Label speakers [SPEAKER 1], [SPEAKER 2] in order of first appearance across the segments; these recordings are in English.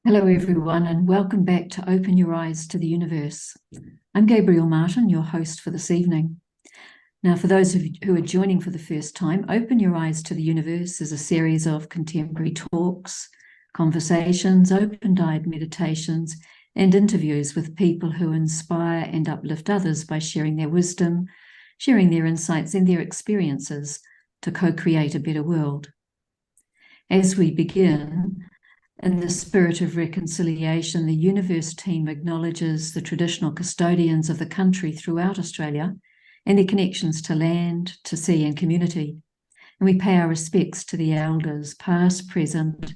[SPEAKER 1] Hello, everyone, and welcome back to Open Your Eyes to the Universe. I'm Gabrielle Martin, your host for this evening. Now, for those of you who are joining for the first time, Open Your Eyes to the Universe is a series of contemporary talks, conversations, open-eyed meditations, and interviews with people who inspire and uplift others by sharing their wisdom, sharing their insights and their experiences to co-create a better world. As we begin, in the spirit of reconciliation, the Youniverse team acknowledges the traditional custodians of the country throughout Australia and their connections to land, to sea and community. And we pay our respects to the elders, past, present,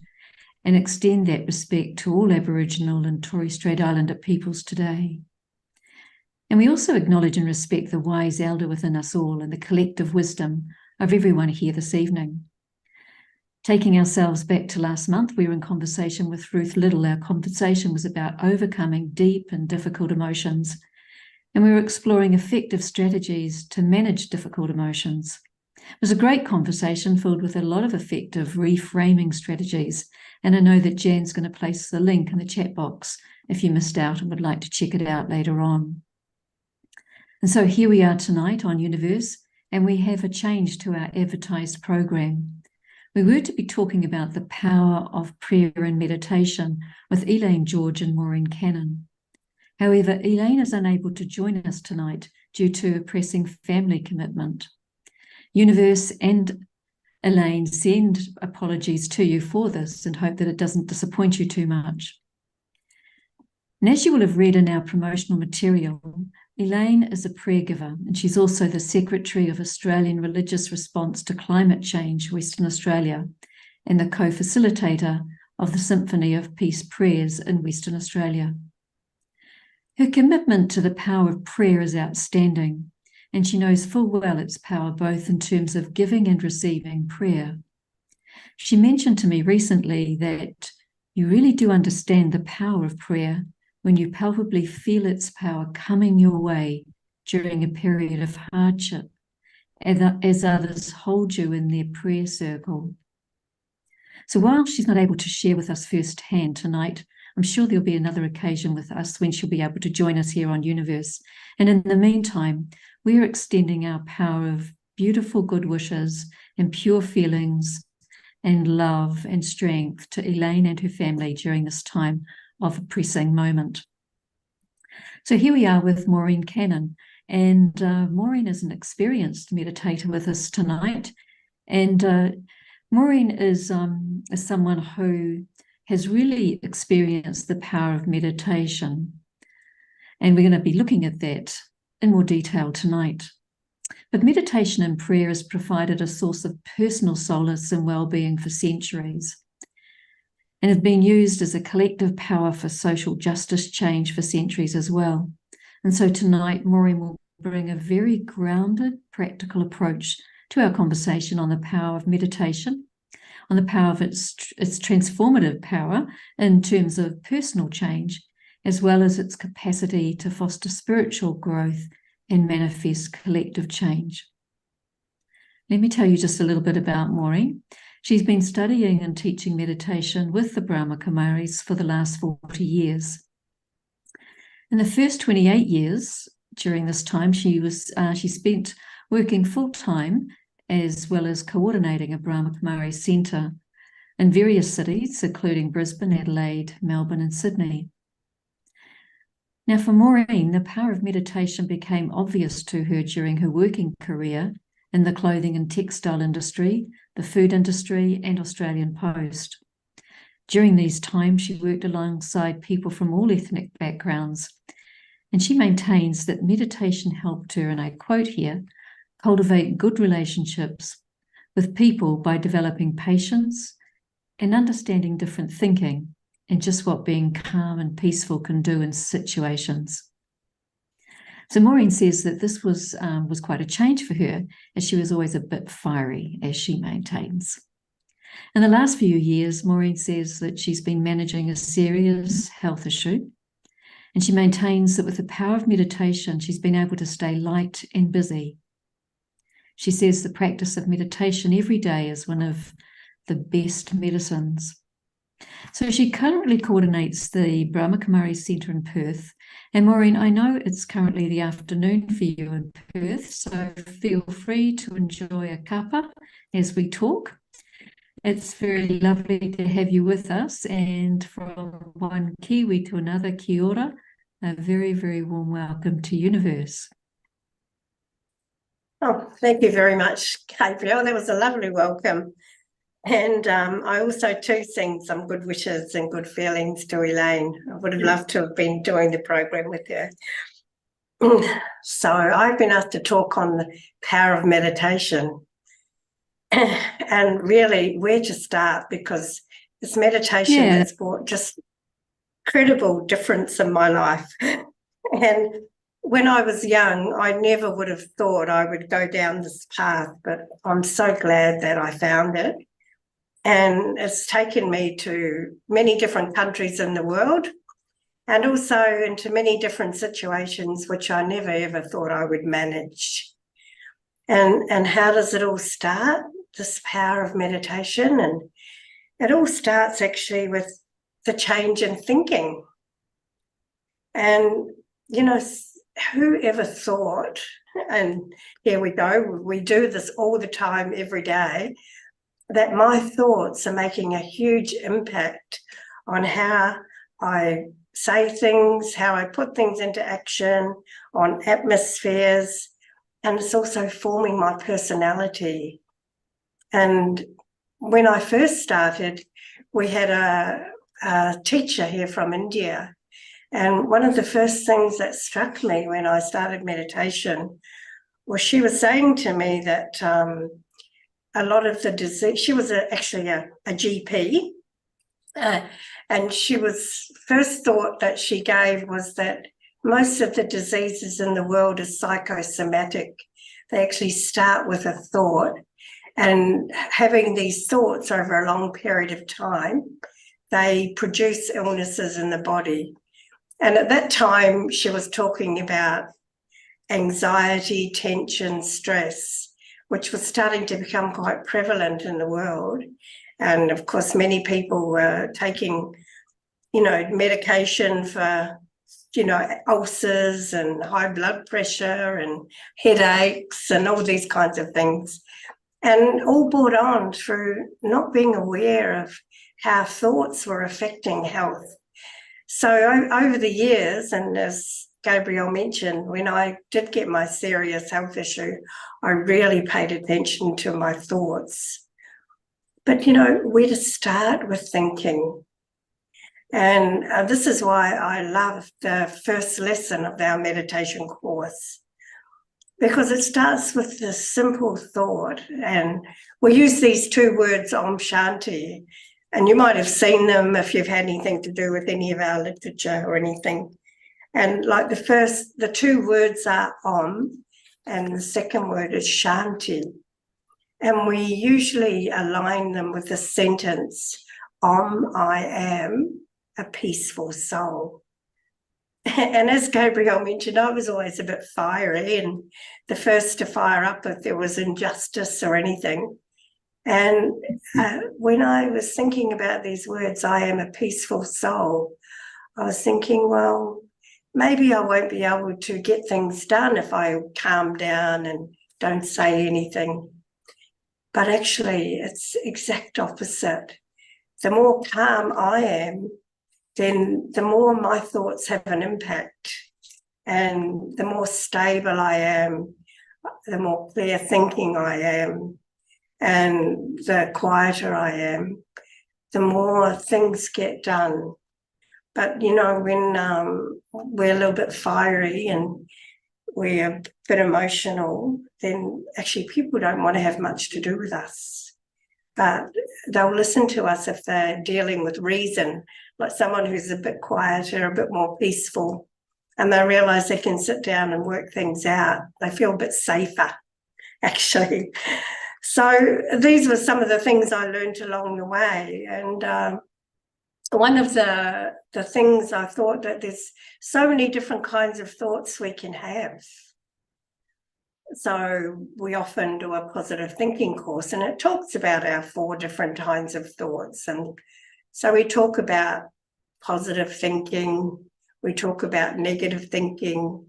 [SPEAKER 1] and extend that respect to all Aboriginal and Torres Strait Islander peoples today. And we also acknowledge and respect the wise elder within us all and the collective wisdom of everyone here this evening. Taking ourselves back to last month, we were in conversation with Ruth Little. Our conversation was about overcoming deep and difficult emotions, and we were exploring effective strategies to manage difficult emotions. It was a great conversation filled with a lot of effective reframing strategies, and I know that Jan's going to place the link in the chat box if you missed out and would like to check it out later on. And so here we are tonight on Youniverse, and we have a change to our advertised program. We were to be talking about the power of prayer and meditation with Elaine George and Maureen Cannon. However, Elaine is unable to join us tonight due to a pressing family commitment. Youniverse and Elaine send apologies to you for this and hope that it doesn't disappoint you too much. And as you will have read in our promotional material, Elaine is a prayer giver, and she's also the Secretary of Australian Religious Response to Climate Change, Western Australia, and the co-facilitator of the Symphony of Peace Prayers in Western Australia. Her commitment to the power of prayer is outstanding, and she knows full well its power both in terms of giving and receiving prayer. She mentioned to me recently that you really do understand the power of prayer when you palpably feel its power coming your way during a period of hardship, as others hold you in their prayer circle. So while she's not able to share with us firsthand tonight, I'm sure there'll be another occasion with us when she'll be able to join us here on Youniverse. And in the meantime, we're extending our power of beautiful good wishes and pure feelings and love and strength to Elaine and her family during this time of a pressing moment. So here we are with Maureen Cannon, and Maureen is an experienced meditator with us tonight, and Maureen is someone who has really experienced the power of meditation, and we're going to be looking at that in more detail tonight. But meditation and prayer has provided a source of personal solace and well-being for centuries, and have been used as a collective power for social justice change for centuries as well. And so tonight, Maureen will bring a very grounded, practical approach to our conversation on the power of meditation, on the power of its transformative power in terms of personal change, as well as its capacity to foster spiritual growth and manifest collective change. Let me tell you just a little bit about Maureen. She's been studying and teaching meditation with the Brahma Kumaris for the last 40 years. In the first 28 years during this time, she spent working full-time as well as coordinating a Brahma Kumari centre in various cities, including Brisbane, Adelaide, Melbourne, and Sydney. Now, for Maureen, the power of meditation became obvious to her during her working career in the clothing and textile industry, the food industry, and Australian Post. During these times, she worked alongside people from all ethnic backgrounds, and she maintains that meditation helped her, and I quote here, cultivate good relationships with people by developing patience and understanding different thinking and just what being calm and peaceful can do in situations. So Maureen says that this was quite a change for her, as she was always a bit fiery, as she maintains. In the last few years, Maureen says that she's been managing a serious health issue, and she maintains that with the power of meditation, she's been able to stay light and busy. She says the practice of meditation every day is one of the best medicines. So she currently coordinates the Brahma Kumari Centre in Perth. And Maureen, I know it's currently the afternoon for you in Perth, so feel free to enjoy a cuppa as we talk. It's very lovely to have you with us, and from one Kiwi to another, kia ora, a very, very warm welcome to Youniverse.
[SPEAKER 2] Oh, thank you very much, Gabrielle. That was a lovely welcome. And I also too send some good wishes and good feelings to Elaine. I would have loved to have been doing the program with her. So I've been asked to talk on the power of meditation and really where to start, because it's meditation that's brought just incredible difference in my life. And when I was young, I never would have thought I would go down this path, but I'm so glad that I found it. And it's taken me to many different countries in the world, and also into many different situations which I never ever thought I would manage. And how does it all start? This power of meditation. And it all starts actually with the change in thinking. And, you know, who ever thought, and here we go, we do this all the time, every day, that my thoughts are making a huge impact on how I say things, how I put things into action, on atmospheres, and it's also forming my personality. And when I first started, we had a teacher here from India, and one of the first things that struck me when I started meditation was she was saying to me that a lot of the disease, she was actually a GP, and she was, first thought that she gave was that most of the diseases in the world are psychosomatic. They actually start with a thought, and having these thoughts over a long period of time, they produce illnesses in the body. And at that time, she was talking about anxiety, tension, stress, which was starting to become quite prevalent in the world. And of course, many people were taking, you know, medication for, you know, ulcers and high blood pressure and headaches and all these kinds of things. And all brought on through not being aware of how thoughts were affecting health. So over the years, and as Gabrielle mentioned, when I did get my serious health issue, I really paid attention to my thoughts. But, you know, where to start with thinking? And this is why I love the first lesson of our meditation course, because it starts with this simple thought. And we use these two words, Om Shanti, and you might have seen them if you've had anything to do with any of our literature or anything. And like the two words are Om, and the second word is Shanti. And we usually align them with the sentence, Om, I am a peaceful soul. And as Gabrielle mentioned, I was always a bit fiery and the first to fire up if there was injustice or anything. And when I was thinking about these words, I am a peaceful soul, I was thinking, well, maybe I won't be able to get things done if I calm down and don't say anything. But actually, it's exact opposite. The more calm I am, then the more my thoughts have an impact. And the more stable I am, the more clear thinking I am, and the quieter I am, the more things get done. But, you know, when we're a little bit fiery and we're a bit emotional, then actually people don't want to have much to do with us. But they'll listen to us if they're dealing with reason, like someone who's a bit quieter, a bit more peaceful, and they realise they can sit down and work things out. They feel a bit safer, actually. So these were some of the things I learned along the way. And one of the things I thought that there's so many different kinds of thoughts we can have. So we often do a positive thinking course, and it talks about our 4 different kinds of thoughts. And So we talk about positive thinking, we talk about negative thinking.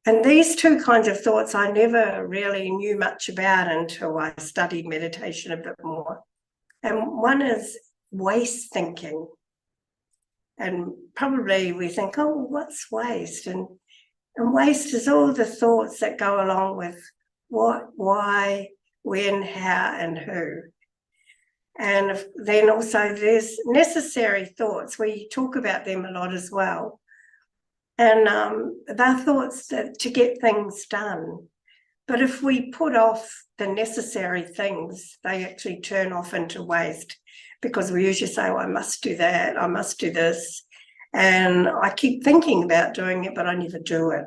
[SPEAKER 2] And these two kinds of thoughts I never really knew much about until I studied meditation a bit more. And one is waste thinking. And probably we think, oh, what's waste? And waste is all the thoughts that go along with what, why, when, how, and who. And then also there's necessary thoughts. We talk about them a lot as well. And they're thoughts to get things done. But if we put off the necessary things, they actually turn off into waste, because we usually say, oh, I must do that, I must do this. And I keep thinking about doing it, but I never do it.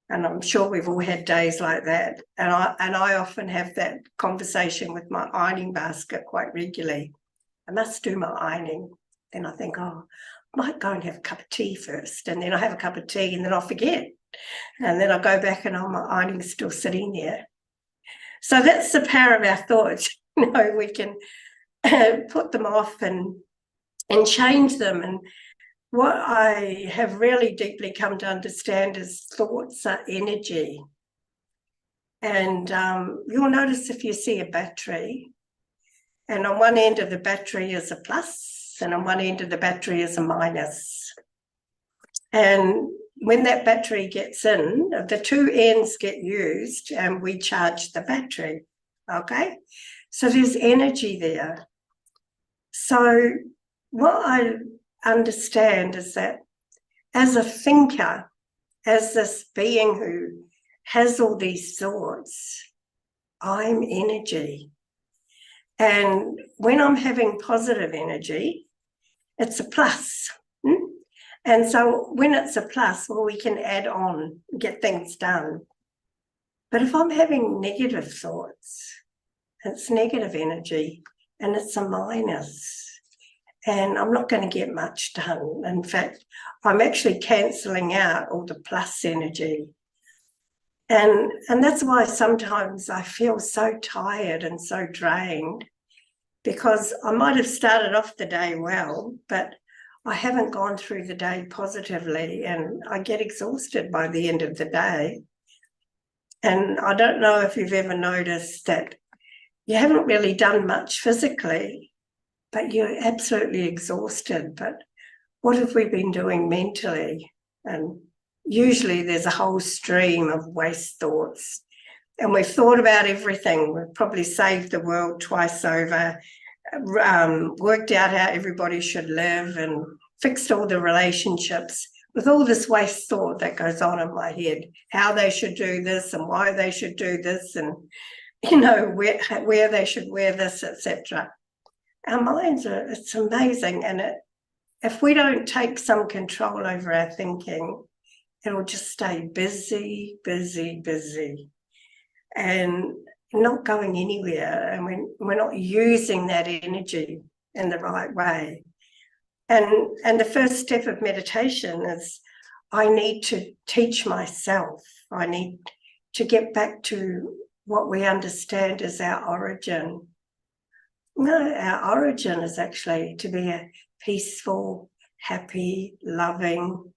[SPEAKER 2] And I'm sure we've all had days like that. And I often have that conversation with my ironing basket quite regularly. I must do my ironing. Then I think, oh, I might go and have a cup of tea first. And then I have a cup of tea and then I forget. And then I go back and my ironing's still sitting there. So that's the power of our thoughts. You know, we can put them off and change them. And what I have really deeply come to understand is thoughts are energy. And you'll notice if you see a battery, and on one end of the battery is a plus, and on one end of the battery is a minus. And when that battery gets in, the two ends get used and we charge the battery, okay? So there's energy there. So what I understand is that as a thinker, as this being who has all these thoughts, I'm energy. And when I'm having positive energy, it's a plus. And so when it's a plus, well, we can add on, get things done. But if I'm having negative thoughts, it's negative energy and it's a minus. And I'm not going to get much done. In fact, I'm actually cancelling out all the plus energy. And that's why sometimes I feel so tired and so drained, because I might have started off the day well, but I haven't gone through the day positively and I get exhausted by the end of the day. And I don't know if you've ever noticed that you haven't really done much physically, but you're absolutely exhausted. But what have we been doing mentally? And usually there's a whole stream of waste thoughts. And we've thought about everything. We've probably saved the world twice over, worked out how everybody should live and fixed all the relationships with all this waste thought that goes on in my head, how they should do this and why they should do this and, you know, where they should wear this, etc. Our minds are, it's amazing. And if we don't take some control over our thinking, it'll just stay busy, busy, busy and not going anywhere. And we're not using that energy in the right way. And the first step of meditation is I need to teach myself. I need to get back to what we understand as our origin. No, our origin is actually to be a peaceful, happy, loving,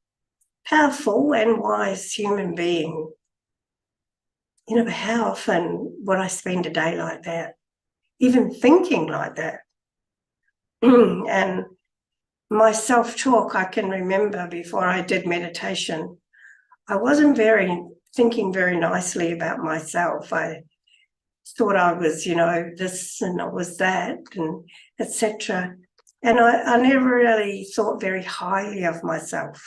[SPEAKER 2] powerful and wise human being. You know, how often would I spend a day like that, even thinking like that? And my self-talk, I can remember before I did meditation, I wasn't thinking very nicely about myself. I thought I was, you know, this and I was that and etc. And I never really thought very highly of myself.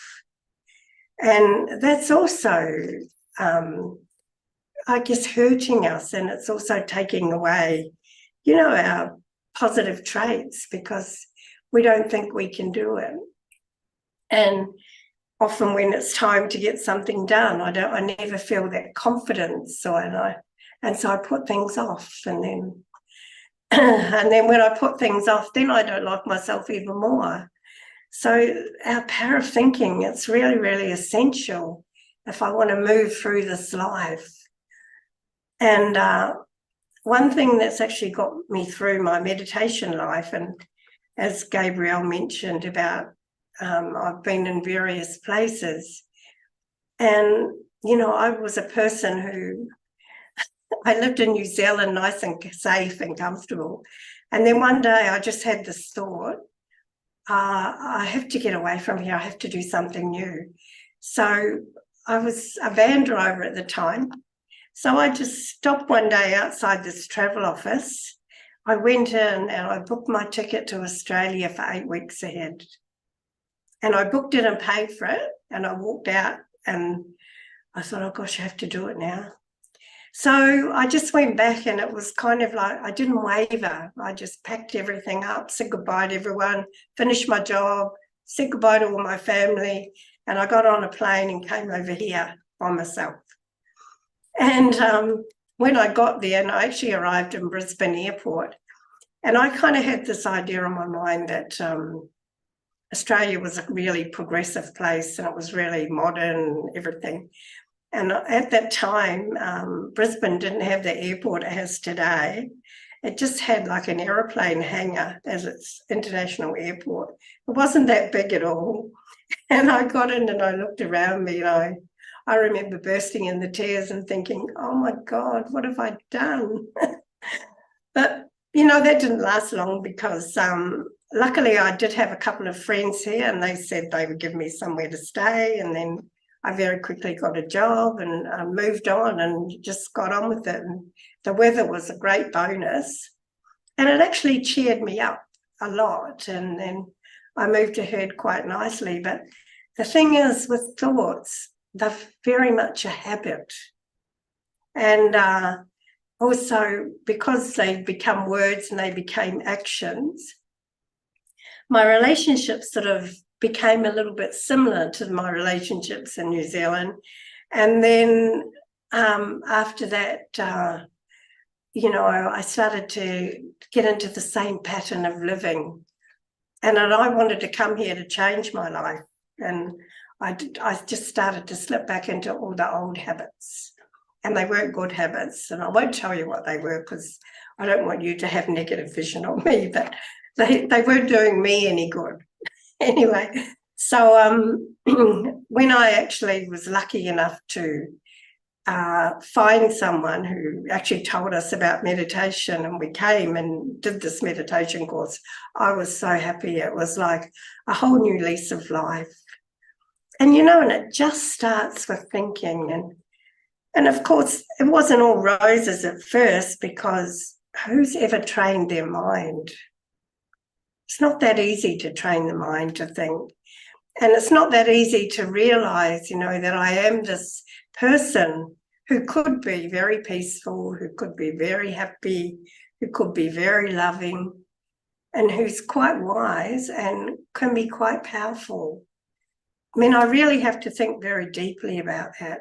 [SPEAKER 2] And that's also, I guess, hurting us, and it's also taking away, you know, our positive traits because we don't think we can do it. And often when it's time to get something done, I never feel that confidence. And so I put things off, and then when I put things off, then I don't like myself even more. So our power of thinking, it's really, really essential if I want to move through this life. And one thing that's actually got me through my meditation life, and as Gabrielle mentioned about, I've been in various places. And, you know, I was a person who, I lived in New Zealand, nice and safe and comfortable. And then one day I just had this thought, I have to get away from here. I have to do something new. So I was a van driver at the time. So I just stopped one day outside this travel office. I went in and I booked my ticket to Australia for 8 weeks ahead. And I booked it and paid for it. And I walked out and I thought, oh gosh, I have to do it now. So I just went back, and it was kind of like, I didn't waver. I just packed everything up, said goodbye to everyone, finished my job, said goodbye to all my family, and I got on a plane and came over here by myself. And when I got there, and I actually arrived in Brisbane Airport, and I kind of had this idea in my mind that Australia was a really progressive place and it was really modern and everything. And at that time, Brisbane didn't have the airport it has today. It just had like an aeroplane hangar as its international airport. It wasn't that big at all. And I got in and I looked around me, and I remember bursting into tears and thinking, oh my God, what have I done? But, you know, that didn't last long, because luckily I did have a couple of friends here, and they said they would give me somewhere to stay. And then I very quickly got a job and moved on and just got on with it. And the weather was a great bonus. And it actually cheered me up a lot. And then I moved ahead quite nicely. But the thing is, with thoughts, they're very much a habit. And also, because they become words and they became actions, my relationships sort of became a little bit similar to my relationships in New Zealand. And then after that, you know, I started to get into the same pattern of living. And I wanted to come here to change my life. And I just started to slip back into all the old habits. And they weren't good habits. And I won't tell you what they were, because I don't want you to have negative vision on me, but they weren't doing me any good. Anyway, so when I actually was lucky enough to find someone who actually told us about meditation, and we came and did this meditation course, I was so happy. It was like a whole new lease of life. And, you know, and it just starts with thinking. And of course, it wasn't all roses at first, because who's ever trained their mind? It's not that easy to train the mind to think. And it's not that easy to realize, you know, that I am this person who could be very peaceful, who could be very happy, who could be very loving, and who's quite wise and can be quite powerful. I mean, I really have to think very deeply about that.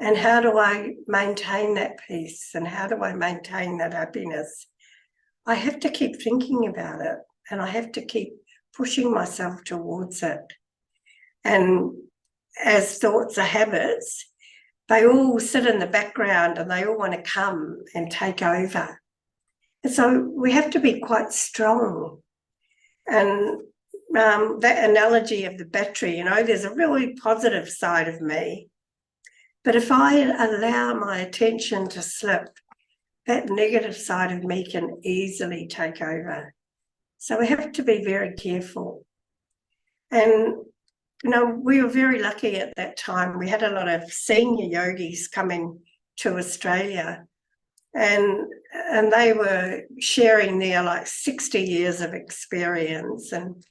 [SPEAKER 2] And how do I maintain that peace? And how do I maintain that happiness? I have to keep thinking about it, and I have to keep pushing myself towards it. And as thoughts are habits, they all sit in the background and they all want to come and take over. And so we have to be quite strong. And that analogy of the battery, you know, there's a really positive side of me. But if I allow my attention to slip, that negative side of me can easily take over. So we have to be very careful. And, you know, we were very lucky at that time. We had a lot of senior yogis coming to Australia, and they were sharing their like 60 years of experience. And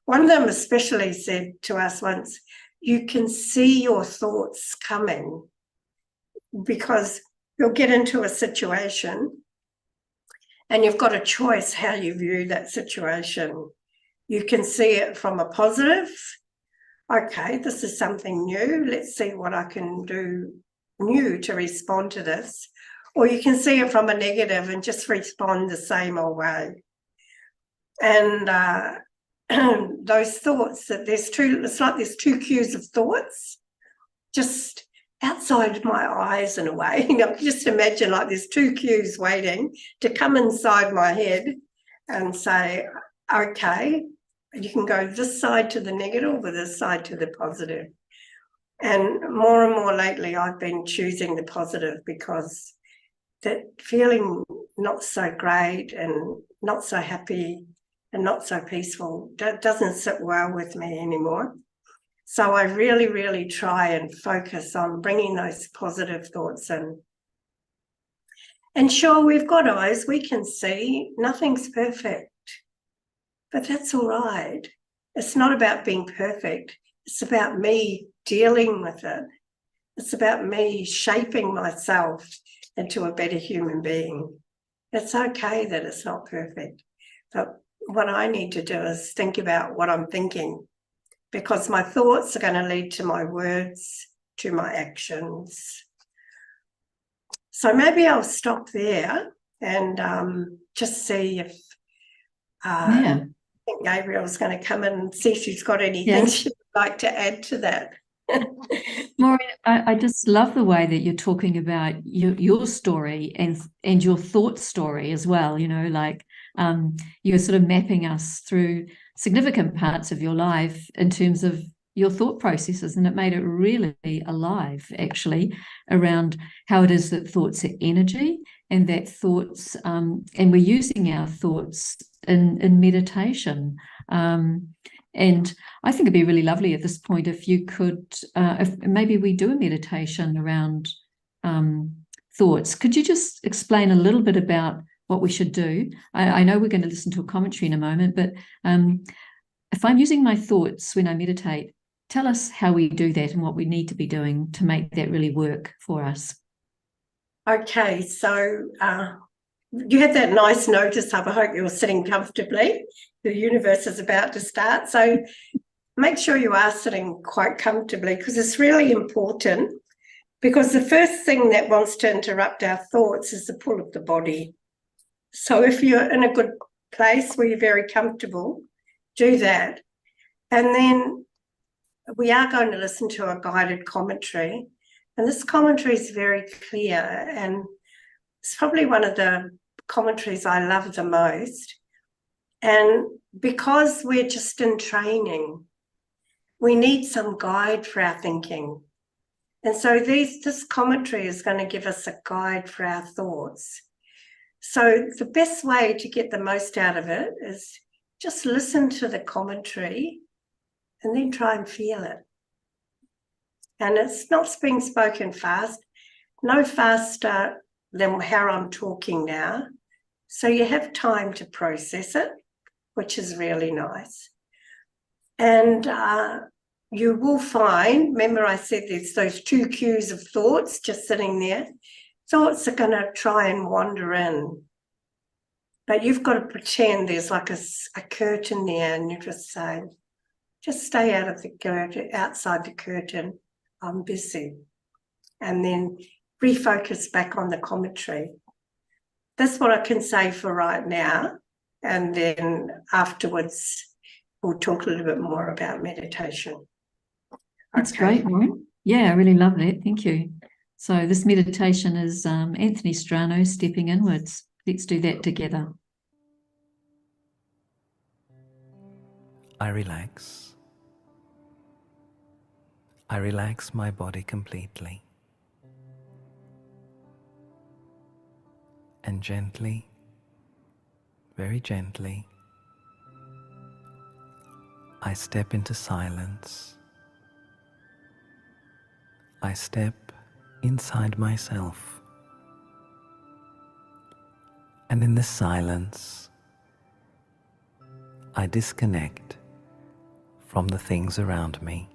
[SPEAKER 2] one of them especially said to us once, you can see your thoughts coming, because you'll get into a situation and you've got a choice how you view that situation. You can see it from a positive. Okay, this is something new. Let's see what I can do new to respond to this. Or you can see it from a negative and just respond the same old way. And those thoughts, that it's like there's two queues of thoughts just outside my eyes in a way. You know, just imagine like there's two queues waiting to come inside my head and say, okay, you can go this side to the negative or this side to the positive. And more lately, I've been choosing the positive, because that feeling not so great and not so happy and not so peaceful, that doesn't sit well with me anymore. So I really, really try and focus on bringing those positive thoughts in. And sure, we've got eyes, we can see, nothing's perfect, but that's all right. It's not about being perfect. It's about me dealing with it. It's about me shaping myself into a better human being. It's okay that it's not perfect, but what I need to do is think about what I'm thinking, because my thoughts are going to lead to my words, to my actions. So maybe I'll stop there and just see if I think Gabrielle's going to come in and see if she's got anything she'd like to add to that.
[SPEAKER 1] Maureen, I just love the way that you're talking about your story and your thought story as well. You know, like you're sort of mapping us through significant parts of your life in terms of your thought processes, and it made it really alive, actually, around how it is that thoughts are energy, and that thoughts, and we're using our thoughts in meditation. And I think it'd be really lovely at this point if you could, if maybe we do a meditation around thoughts. Could you just explain a little bit about what we should do? I know we're going to listen to a commentary in a moment, but if I'm using my thoughts when I meditate, tell us how we do that and what we need to be doing to make that really work for us.
[SPEAKER 2] Okay, so you had that nice notice up. I hope you're sitting comfortably. The universe is about to start. So make sure you are sitting quite comfortably, because it's really important, because the first thing that wants to interrupt our thoughts is the pull of the body. So if you're in a good place where you're very comfortable, do that. And then we are going to listen to a guided commentary. And this commentary is very clear, and it's probably one of the commentaries I love the most. And because we're just in training, we need some guide for our thinking. And so this commentary is going to give us a guide for our thoughts. So the best way to get the most out of it is just listen to the commentary and then try and feel it. And it's not being spoken fast, no faster than how I'm talking now. So you have time to process it, which is really nice. And you will find, remember I said there's those two queues of thoughts just sitting there. Thoughts are going to try and wander in. But you've got to pretend there's like a curtain there, and you just say, just stay out of the curtain, outside the curtain, I'm busy. And then refocus back on the commentary. That's what I can say for right now. And then afterwards, we'll talk a little bit more about meditation.
[SPEAKER 1] That's great, Maureen. Yeah, I really love that. Thank you. So this meditation is Anthony Strano, Stepping Inwards. Let's do that together.
[SPEAKER 3] I relax. I relax my body completely. And gently, very gently, I step into silence. I step inside myself. And in this silence, I disconnect from the things around me.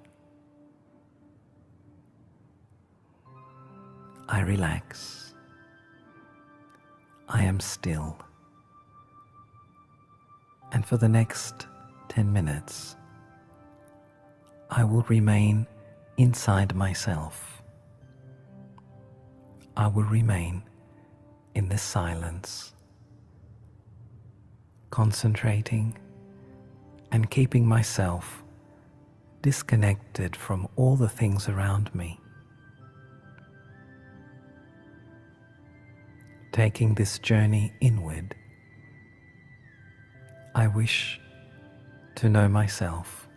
[SPEAKER 3] I relax. I am still. And for the next 10 minutes, I will remain inside myself. I will remain in this silence, concentrating and keeping myself disconnected from all the things around me. Taking this journey inward, I wish to know myself.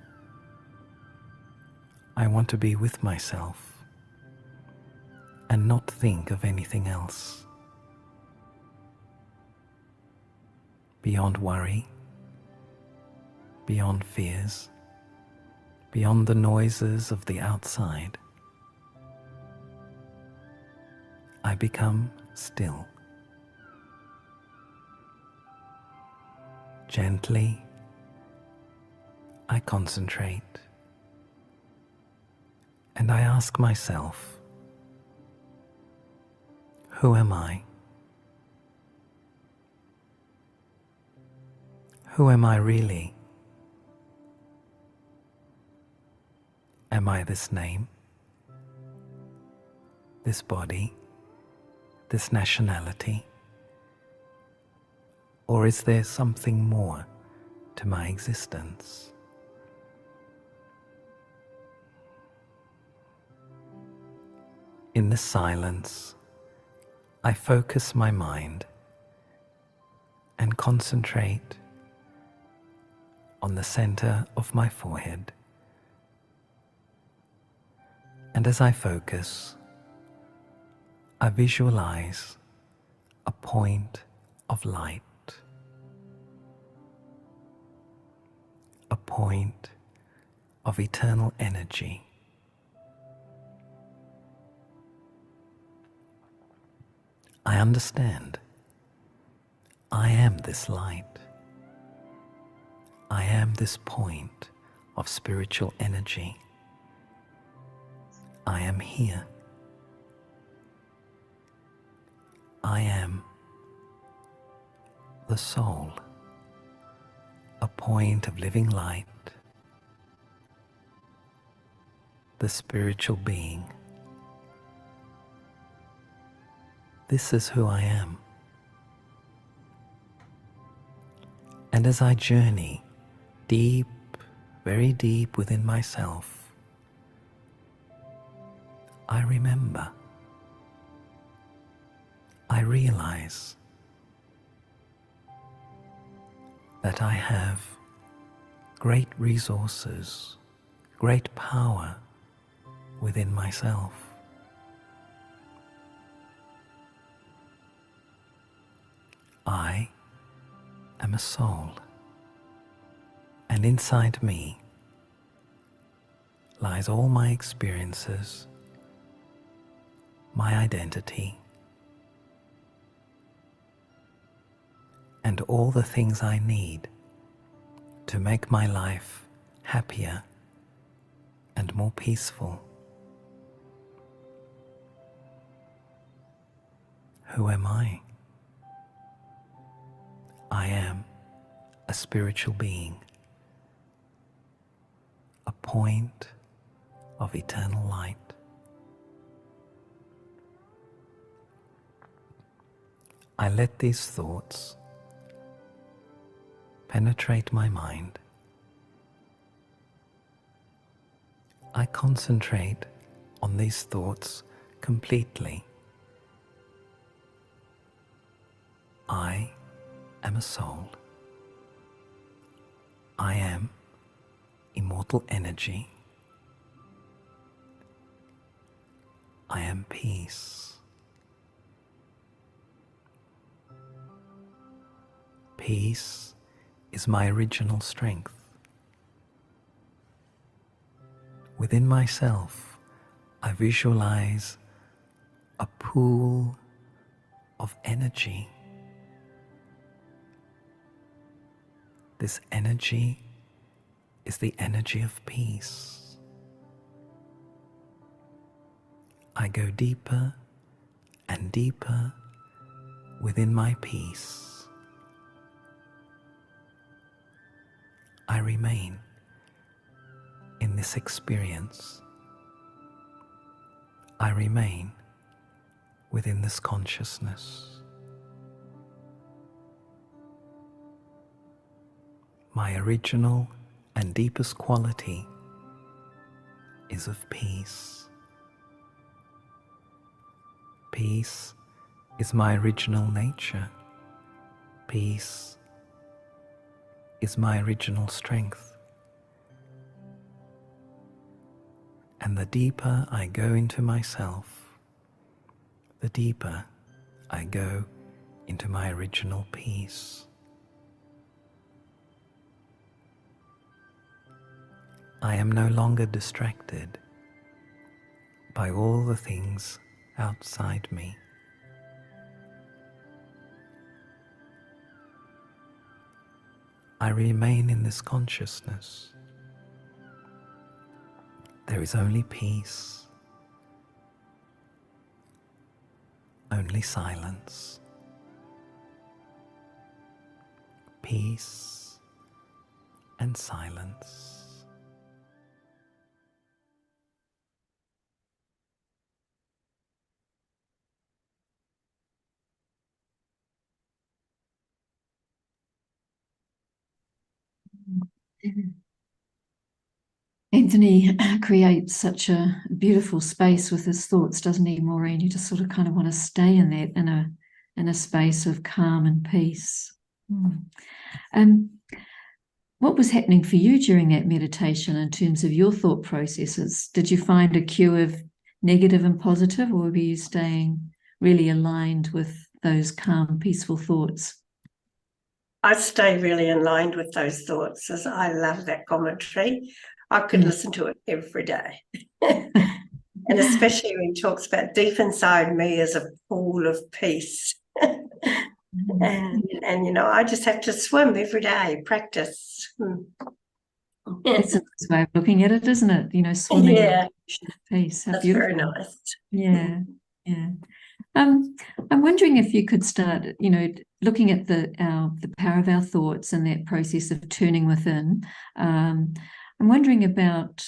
[SPEAKER 3] I want to be with myself and not think of anything else. Beyond worry, beyond fears, beyond the noises of the outside, I become still. Gently, I concentrate and I ask myself, who am I? Who am I really? Am I this name, this body, this nationality? Or is there something more to my existence? In the silence, I focus my mind and concentrate on the center of my forehead. And as I focus, I visualize a point of light, a point of eternal energy. I understand. I am this light. I am this point of spiritual energy. I am here. I am the soul, a point of living light, the spiritual being. This is who I am. And as I journey deep, very deep within myself, I remember, I realize that I have great resources, great power within myself. I am a soul, and inside me lies all my experiences, my identity, and all the things I need to make my life happier and more peaceful. Who am I? I am a spiritual being, a point of eternal light. I let these thoughts penetrate my mind. I concentrate on these thoughts completely. I am a soul. I am immortal energy. I am peace. Peace is my original strength. Within myself, I visualize a pool of energy. This energy is the energy of peace. I go deeper and deeper within my peace. I remain in this experience. I remain within this consciousness. My original and deepest quality is of peace. Peace is my original nature. Peace is my original strength. And the deeper I go into myself, the deeper I go into my original peace. I am no longer distracted by all the things outside me. I remain in this consciousness. There is only peace, only silence. Peace and silence.
[SPEAKER 1] Anthony creates such a beautiful space with his thoughts, doesn't he, Maureen? You just sort of kind of want to stay in that, in a space of calm and peace. What was happening for you during that meditation in terms of your thought processes? Did you find a cue of negative and positive, or were you staying really aligned with those calm, peaceful thoughts?
[SPEAKER 2] I stay really aligned with those thoughts, as I love that commentary. I could listen to it every day. And especially when he talks about deep inside me is a pool of peace. And you know, I just have to swim every day, practice.
[SPEAKER 1] It's a nice way of looking at it, isn't it? You know, swimming in
[SPEAKER 2] Yeah,
[SPEAKER 1] the ocean of peace. How
[SPEAKER 2] that's
[SPEAKER 1] beautiful.
[SPEAKER 2] very nice.
[SPEAKER 1] Yeah, yeah. I'm wondering if you could start, you know, looking at the power of our thoughts and that process of turning within. I'm wondering about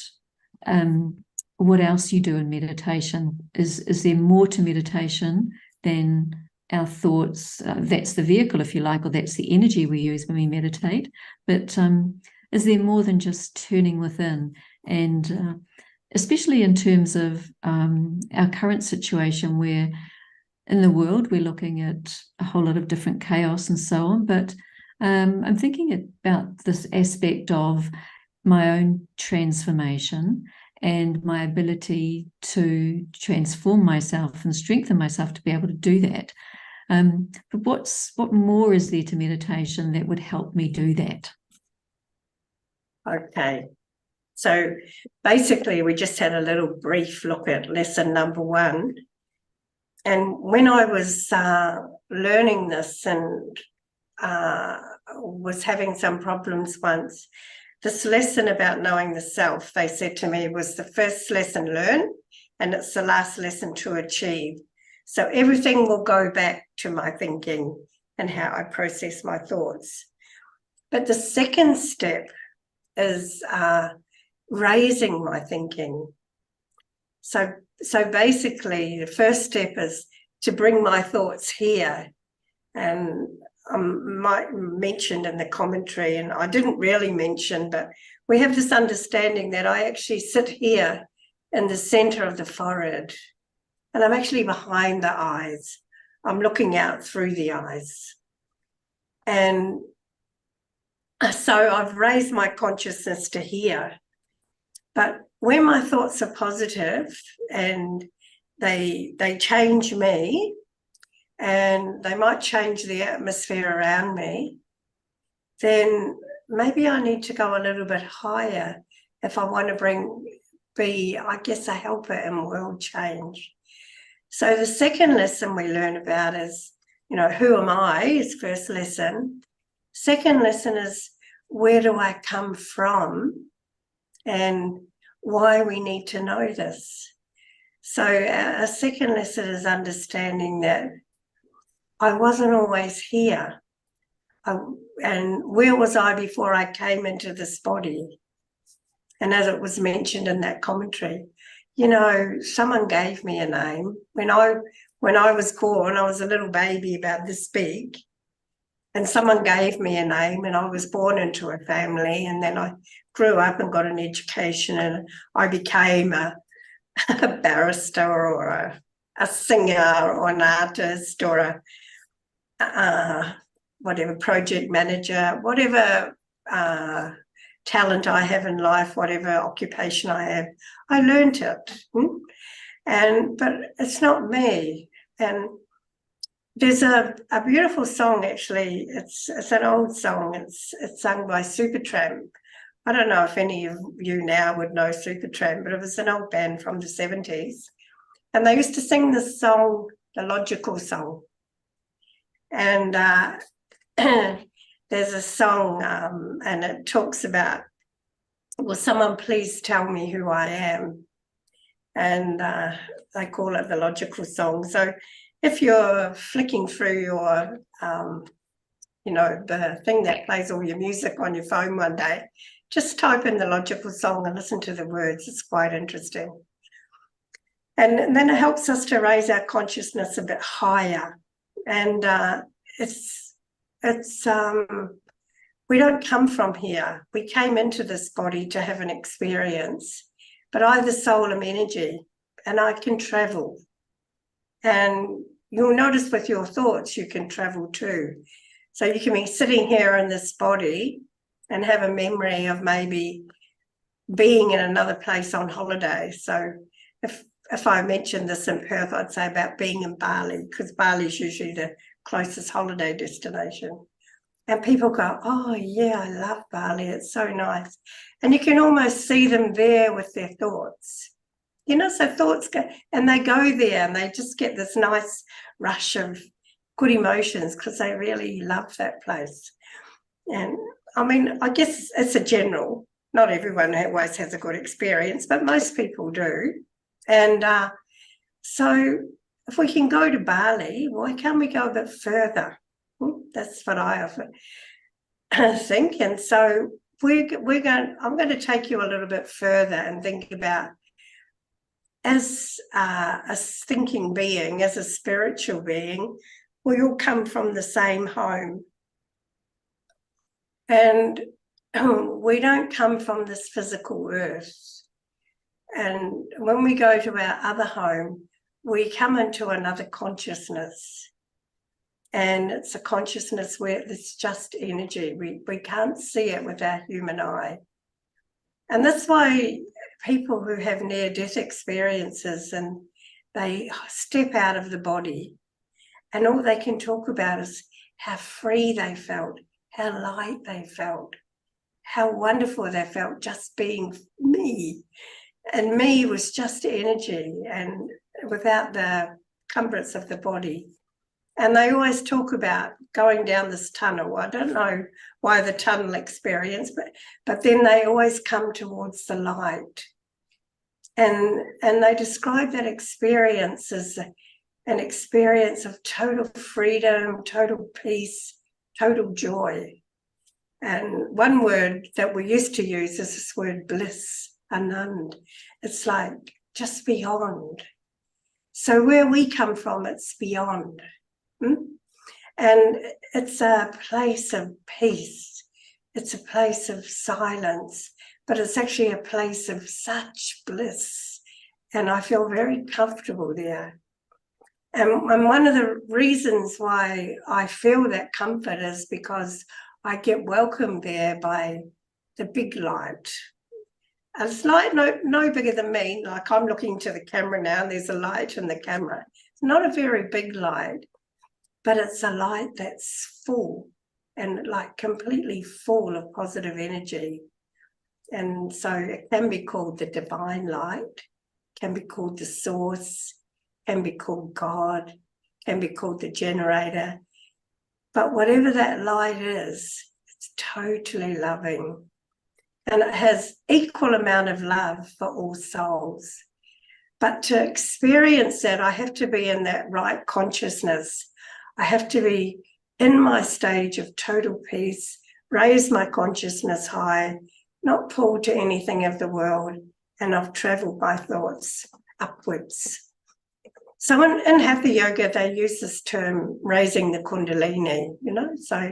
[SPEAKER 1] what else you do in meditation. Is there more to meditation than our thoughts? That's the vehicle, if you like, or that's the energy we use when we meditate. But is there more than just turning within? And especially in terms of our current situation, where in the world we're looking at a whole lot of different chaos and so on. But I'm thinking about this aspect of my own transformation and my ability to transform myself and strengthen myself to be able to do that. But what more is there to meditation that would help me do that?
[SPEAKER 2] Okay. So basically, we just had a little brief look at lesson number 1. And when I was learning this and was having some problems once, this lesson about knowing the self, they said to me, was the first lesson learned, and it's the last lesson to achieve. So everything will go back to my thinking and how I process my thoughts. But the second step is raising my thinking. So basically, the first step is to bring my thoughts here. And might mentioned in the commentary, and I didn't really mention, but we have this understanding that I actually sit here in the center of the forehead, and I'm actually behind the eyes. I'm looking out through the eyes. And so I've raised my consciousness to here. But when my thoughts are positive and they change me, and they might change the atmosphere around me, then maybe I need to go a little bit higher if I want to be, I guess, a helper in world change. So the second lesson we learn about is, you know, who am I is first lesson. Second lesson is, where do I come from and why we need to know this. So a second lesson is understanding that I wasn't always here. And where was I before I came into this body? And as it was mentioned in that commentary, you know, someone gave me a name. When I was born, I was a little baby about this big, and someone gave me a name, and I was born into a family, and then I grew up and got an education, and I became a barrister or a singer or an artist or a whatever, project manager, whatever talent I have in life, whatever occupation I have. I learned it. But it's not me. And there's a beautiful song, actually. It's an old song. It's sung by Supertramp. I don't know if any of you now would know Supertramp, but it was an old band from the 70s. And they used to sing this song, the Logical Song. And there's a song, and it talks about, will someone please tell me who I am? And they call it the Logical Song. So if you're flicking through your, the thing that plays all your music on your phone one day, just type in the Logical Song and listen to the words. It's quite interesting. And then it helps us to raise our consciousness a bit higher. And we don't come from here. We came into this body to have an experience, but I, the soul, am energy, and I can travel. And you'll notice with your thoughts, you can travel too. So you can be sitting here in this body and have a memory of maybe being in another place on holiday. So if I mentioned this in Perth, I'd say about being in Bali, because Bali is usually the closest holiday destination. And people go, oh yeah, I love Bali, it's so nice. And you can almost see them there with their thoughts. So thoughts go, and they go there and they just get this nice rush of good emotions because they really love that place. And I mean, I guess it's a general, not everyone always has a good experience, but most people do. And so if we can go to Bali, why can't we go a bit further? That's what I often think. And so I'm going to take you a little bit further and think about, as a thinking being, as a spiritual being, we all come from the same home. And we don't come from this physical earth. And when we go to our other home, we come into another consciousness. And it's a consciousness where it's just energy. We can't see it with our human eye. And that's why people who have near-death experiences and they step out of the body and all they can talk about is how free they felt, how light they felt, how wonderful they felt just being me. And me was just energy and without the cumbrance of the body. And they always talk about going down this tunnel. I don't know why the tunnel experience, but then they always come towards the light. And they describe that experience as an experience of total freedom, total peace, total joy. And one word that we used to use is this word bliss, anand. It's like just beyond. So where we come from, it's beyond. And it's a place of peace. It's a place of silence, but it's actually a place of such bliss. And I feel very comfortable there. And one of the reasons why I feel that comfort is because I get welcomed there by the big light. And it's light no bigger than me. Like I'm looking to the camera now and there's a light in the camera. It's not a very big light, but it's a light that's full and like completely full of positive energy. And so it can be called the divine light, can be called the source, can be called God, can be called the generator. But whatever that light is, it's totally loving. And it has equal amount of love for all souls. But to experience that, I have to be in that right consciousness. I have to be in my stage of total peace, raise my consciousness high, not pulled to anything of the world, and I've travelled my thoughts upwards. So in Hatha Yoga, they use this term, raising the Kundalini, So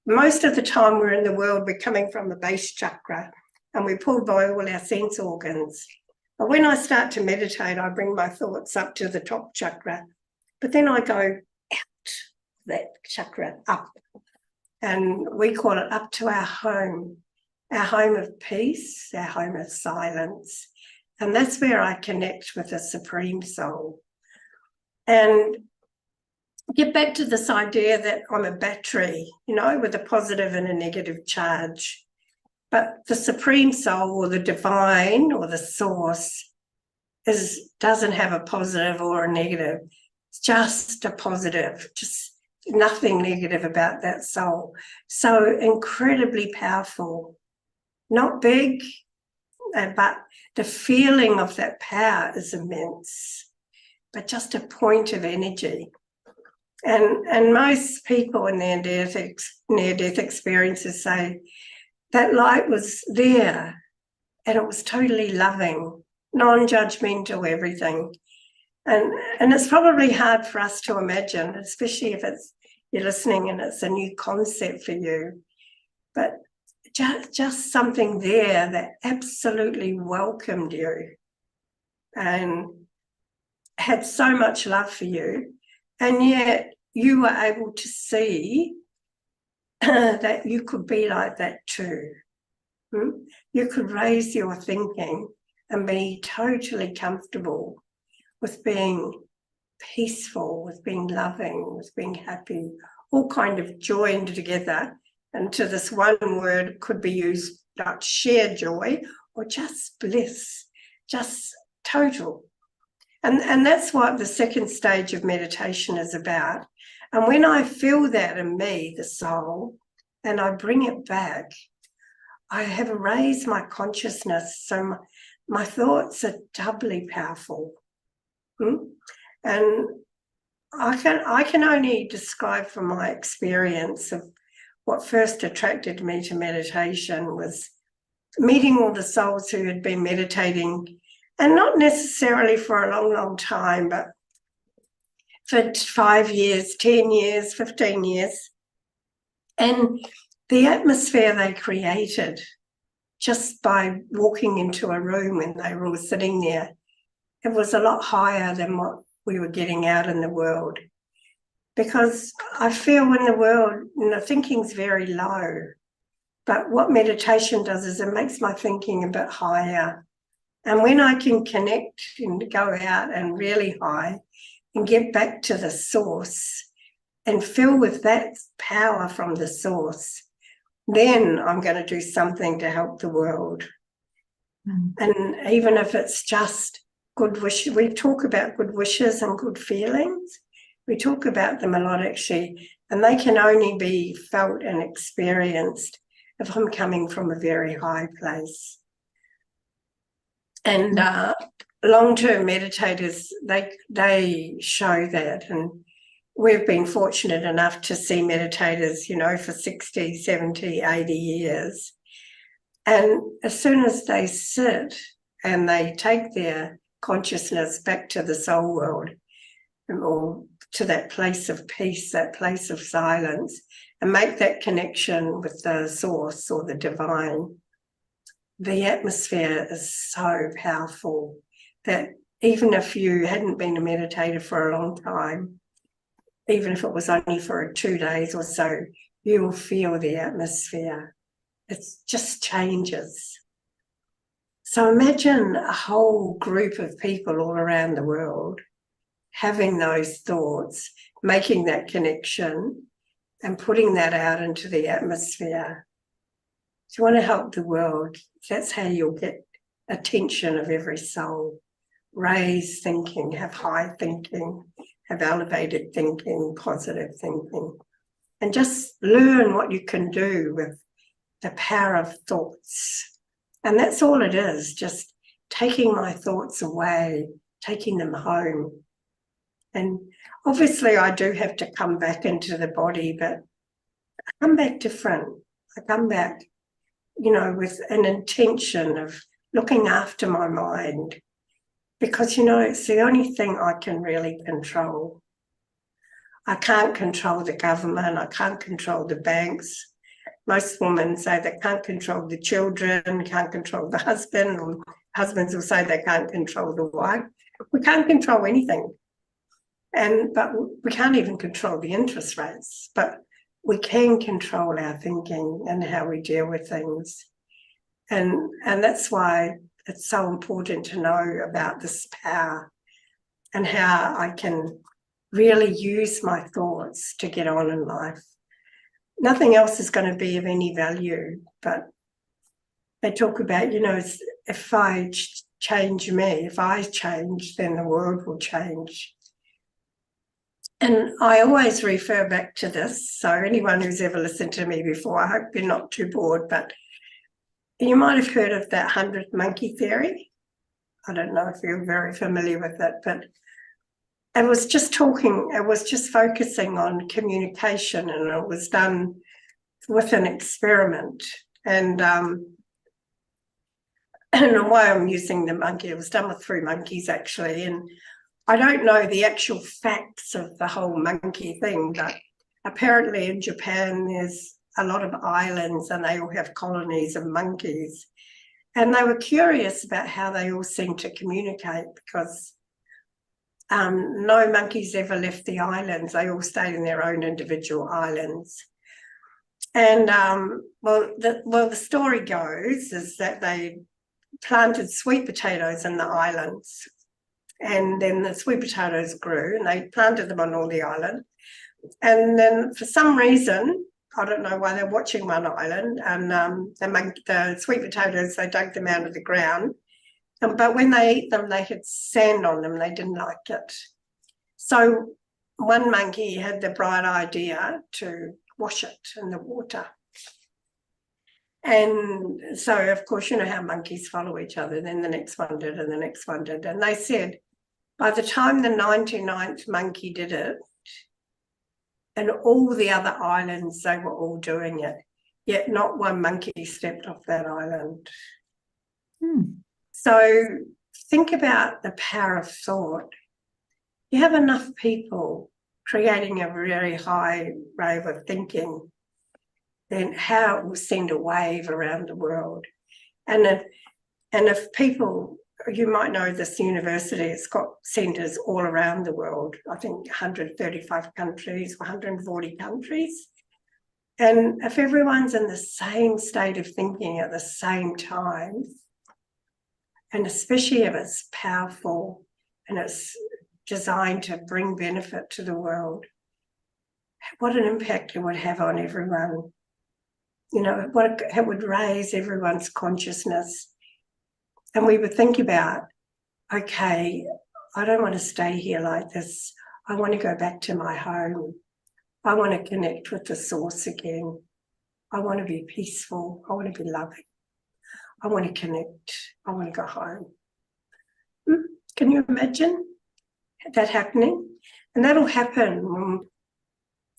[SPEAKER 2] most of the time we're in the world, we're coming from the base chakra and we're pulled by all our sense organs. But when I start to meditate, I bring my thoughts up to the top chakra, but then I go out that chakra up. And we call it up to our home of peace, our home of silence. And that's where I connect with the Supreme Soul. And get back to this idea that I'm a battery, with a positive and a negative charge. But the Supreme Soul, or the divine, or the source, doesn't have a positive or a negative. It's just a positive, just nothing negative about that soul. So incredibly powerful, not big, but the feeling of that power is immense, but just a point of energy. And most people in their near-death experiences say that light was there and it was totally loving, non-judgmental, everything. And it's probably hard for us to imagine, especially if you're listening and it's a new concept for you. But just something there that absolutely welcomed you and had so much love for you. And yet you were able to see that you could be like that too. You could raise your thinking and be totally comfortable with being peaceful, with being loving, with being happy, all kind of joined together into this one word. Could be used like sheer joy or just bliss, just total. And that's what the second stage of meditation is about. And when I feel that in me, the soul, and I bring it back, I have raised my consciousness, so my thoughts are doubly powerful. And I can only describe from my experience of what first attracted me to meditation was meeting all the souls who had been meditating, and not necessarily for a long, long time, but for 5 years, 10 years, 15 years. And the atmosphere they created just by walking into a room when they were all sitting there, it was a lot higher than what we were getting out in the world. Because I feel in the world, thinking's very low. But what meditation does is it makes my thinking a bit higher. And when I can connect and go out and really high and get back to the source and fill with that power from the source, then I'm going to do something to help the world. And even if it's just good wishes, we talk about good wishes and good feelings. We talk about them a lot, actually, and they can only be felt and experienced if I'm coming from a very high place. And long-term meditators, they show that. And we've been fortunate enough to see meditators, for 60, 70, 80 years. And as soon as they sit and they take their consciousness back to the soul world, or to that place of peace, that place of silence, and make that connection with the source or the divine, the atmosphere is so powerful that even if you hadn't been a meditator for a long time, even if it was only for 2 days or so, you will feel the atmosphere. It just changes. So imagine a whole group of people all around the world having those thoughts, making that connection and putting that out into the atmosphere. If you want to help the world, that's how you'll get attention of every soul. Raise thinking, have high thinking, have elevated thinking, positive thinking, and just learn what you can do with the power of thoughts. And that's all it is, just taking my thoughts away, taking them home. And obviously I do have to come back into the body, but I come back different. I come back, with an intention of looking after my mind, because, it's the only thing I can really control. I can't control the government. I can't control the banks. Most women say they can't control the children, can't control the husband, or husbands will say they can't control the wife. We can't control anything. But we can't even control the interest rates. But we can control our thinking and how we deal with things. And that's why it's so important to know about this power and how I can really use my thoughts to get on in life. Nothing else is going to be of any value, but they talk about, you know, if I change me, if I change, then the world will change. And I always refer back to this. So anyone who's ever listened to me before, I hope you're not too bored, but you might have heard of that 100th monkey theory. I don't know if you're very familiar with it, but it was just focusing on communication, and it was done with an experiment. And I don't know why I'm using the monkey. It was done with 3 monkeys, actually. And I don't know the actual facts of the whole monkey thing, but apparently in Japan, there's a lot of islands and they all have colonies of monkeys. And they were curious about how they all seem to communicate, because no monkeys ever left the islands. They all stayed in their own individual islands. And the story goes is that they planted sweet potatoes in the islands, and then the sweet potatoes grew and they planted them on all the island. And then for some reason, I don't know why, they're watching one island, and the sweet potatoes, they dug them out of the ground. But when they ate them, they had sand on them. They didn't like it. So one monkey had the bright idea to wash it in the water. And so, of course, you know how monkeys follow each other. Then the next one did, and the next one did. And they said by the time the 99th monkey did it, and all the other islands, they were all doing it, yet not one monkey stepped off that island. So think about the power of thought. You have enough people creating a very high wave of thinking, then how it will send a wave around the world. And if people, you might know this university, it's got centres all around the world, I think 135 countries, 140 countries. And if everyone's in the same state of thinking at the same time, and especially if it's powerful and it's designed to bring benefit to the world, what an impact it would have on everyone. You know, what it would raise everyone's consciousness. And we would think about, okay, I don't want to stay here like this. I want to go back to my home. I want to connect with the source again. I want to be peaceful. I want to be loving. I want to connect. I want to go home. Can you imagine that happening? And that'll happen when,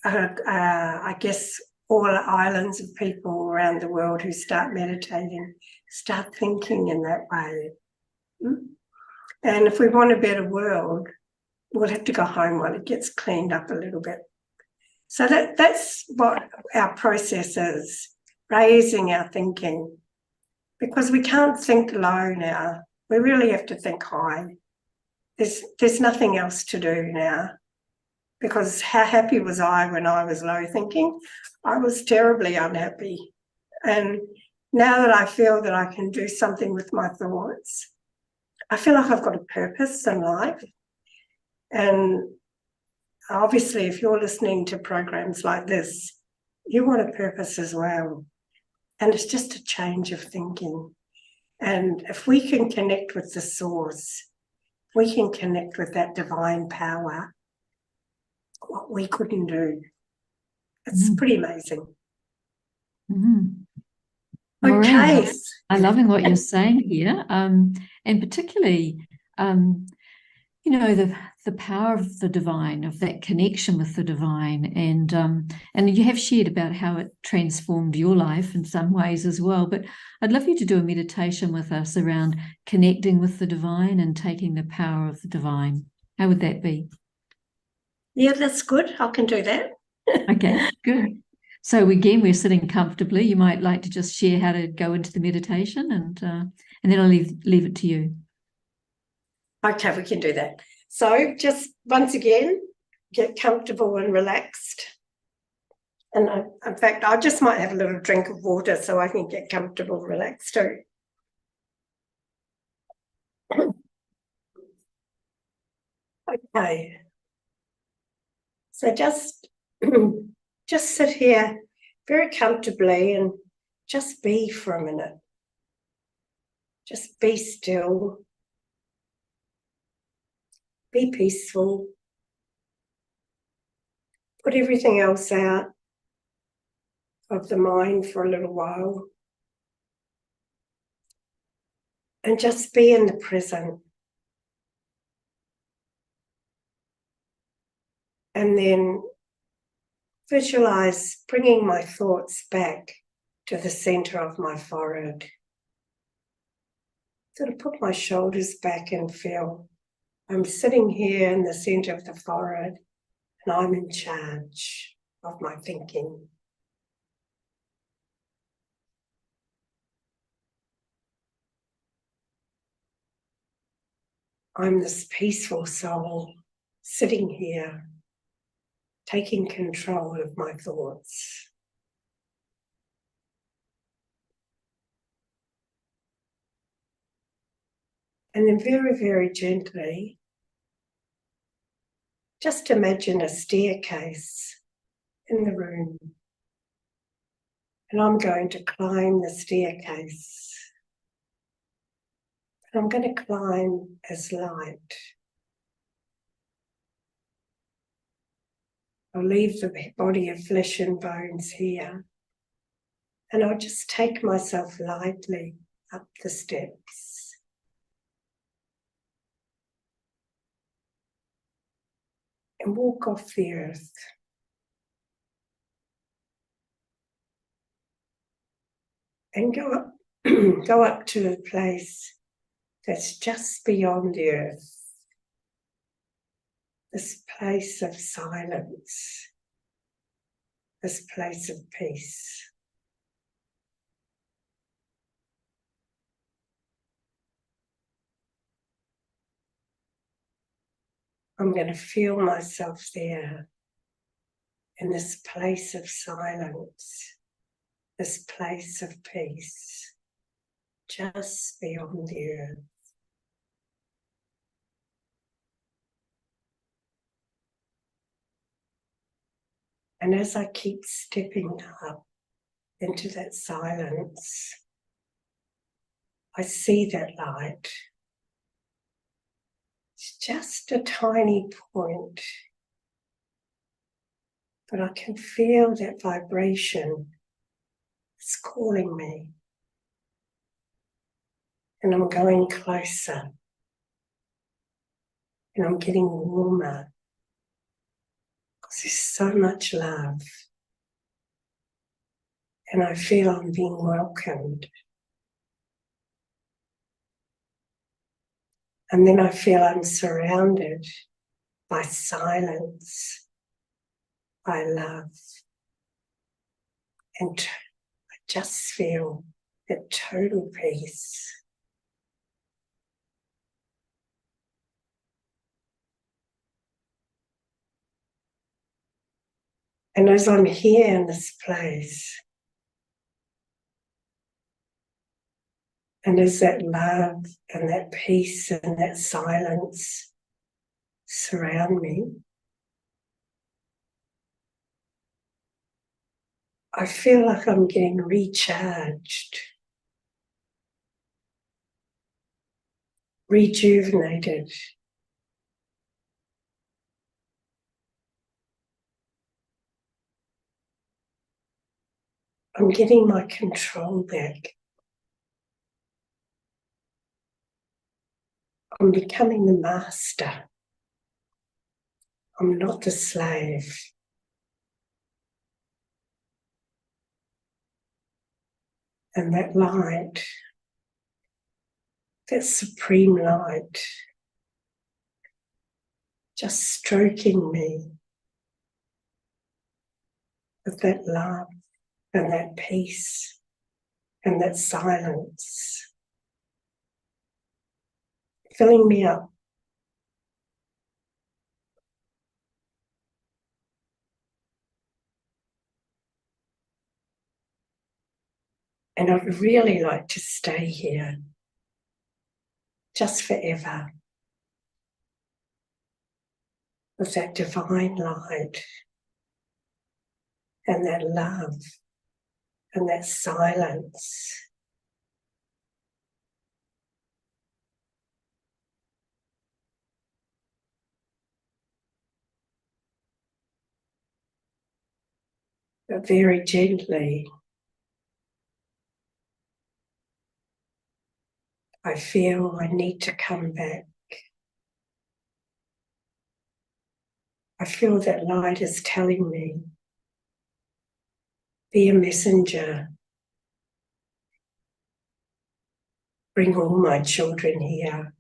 [SPEAKER 2] I guess, all islands of people around the world who start meditating, start thinking in that way. And if we want a better world, we'll have to go home while it gets cleaned up a little bit. So that's what our process is, raising our thinking. Because we can't think low now. We really have to think high. There's nothing else to do now. Because how happy was I when I was low thinking? I was terribly unhappy. And now that I feel that I can do something with my thoughts, I feel like I've got a purpose in life. And obviously, if you're listening to programs like this, you want a purpose as well. And it's just a change of thinking. And if we can connect with the source, we can connect with that divine power, what we couldn't do. It's pretty amazing.
[SPEAKER 1] Maureen,
[SPEAKER 2] Okay.
[SPEAKER 1] I'm loving what you're saying here, and particularly, you know, the power of the divine, of that connection with the divine, and you have shared about how it transformed your life in some ways as well. But I'd love you to do a meditation with us around connecting with the divine and taking the power of the divine. How would that be?
[SPEAKER 2] Yeah, that's good. I can do that.
[SPEAKER 1] Okay, good. So again, we're sitting comfortably. You might like to just share how to go into the meditation, and then I'll leave it to you.
[SPEAKER 2] Okay, we can do that. So just once again, get comfortable and relaxed. And in fact, I just might have a little drink of water so I can get comfortable, relaxed too. Okay. So just sit here very comfortably and just be for a minute. Just be still. Be peaceful. Put everything else out of the mind for a little while. And just be in the present. And then visualize bringing my thoughts back to the center of my forehead. Sort of put my shoulders back and feel I'm sitting here in the center of the forehead and I'm in charge of my thinking. I'm this peaceful soul sitting here, taking control of my thoughts. And then very, very gently, just imagine a staircase in the room. And I'm going to climb the staircase. And I'm going to climb as light. I'll leave the body of flesh and bones here. And I'll just take myself lightly up the steps. And walk off the earth. And go up to a place that's just beyond the earth. This place of silence. This place of peace. I'm going to feel myself there in this place of silence, this place of peace, just beyond the earth. And as I keep stepping up into that silence, I see that light. It's just a tiny point, but I can feel that vibration. It's calling me. And I'm going closer. And I'm getting warmer. Because there's so much love. And I feel I'm being welcomed. And then I feel I'm surrounded by silence, by love. And I just feel that total peace. And as I'm here in this place, and as that love and that peace and that silence surround me, I feel like I'm getting recharged, rejuvenated. I'm getting my control back. I'm becoming the master. I'm not the slave. And that light, that supreme light, just stroking me with that love and that peace and that silence, filling me up. And I'd really like to stay here, just forever, with that divine light and that love and that silence. But very gently, I feel I need to come back. I feel that light is telling me, be a messenger. Bring all my children here.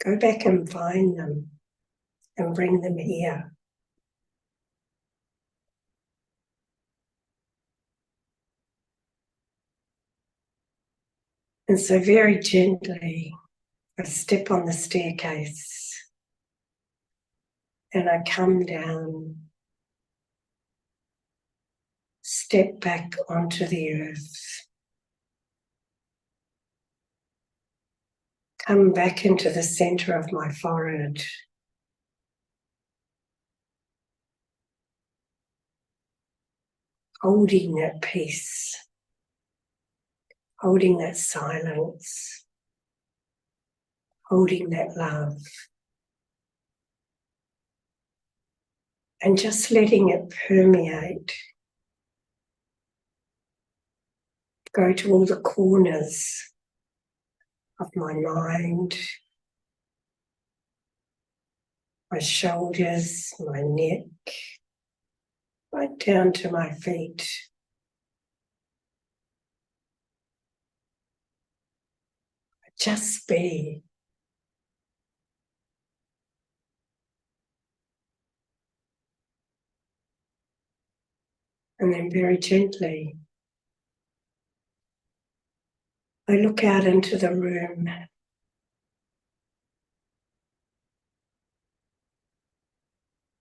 [SPEAKER 2] Go back and find them and bring them here. And so very gently, I step on the staircase and I come down, step back onto the earth, come back into the center of my forehead. Holding that peace, holding that silence, holding that love, and just letting it permeate, go to all the corners of my mind, my shoulders, my neck, right down to my feet. Just be. And then very gently, I look out into the room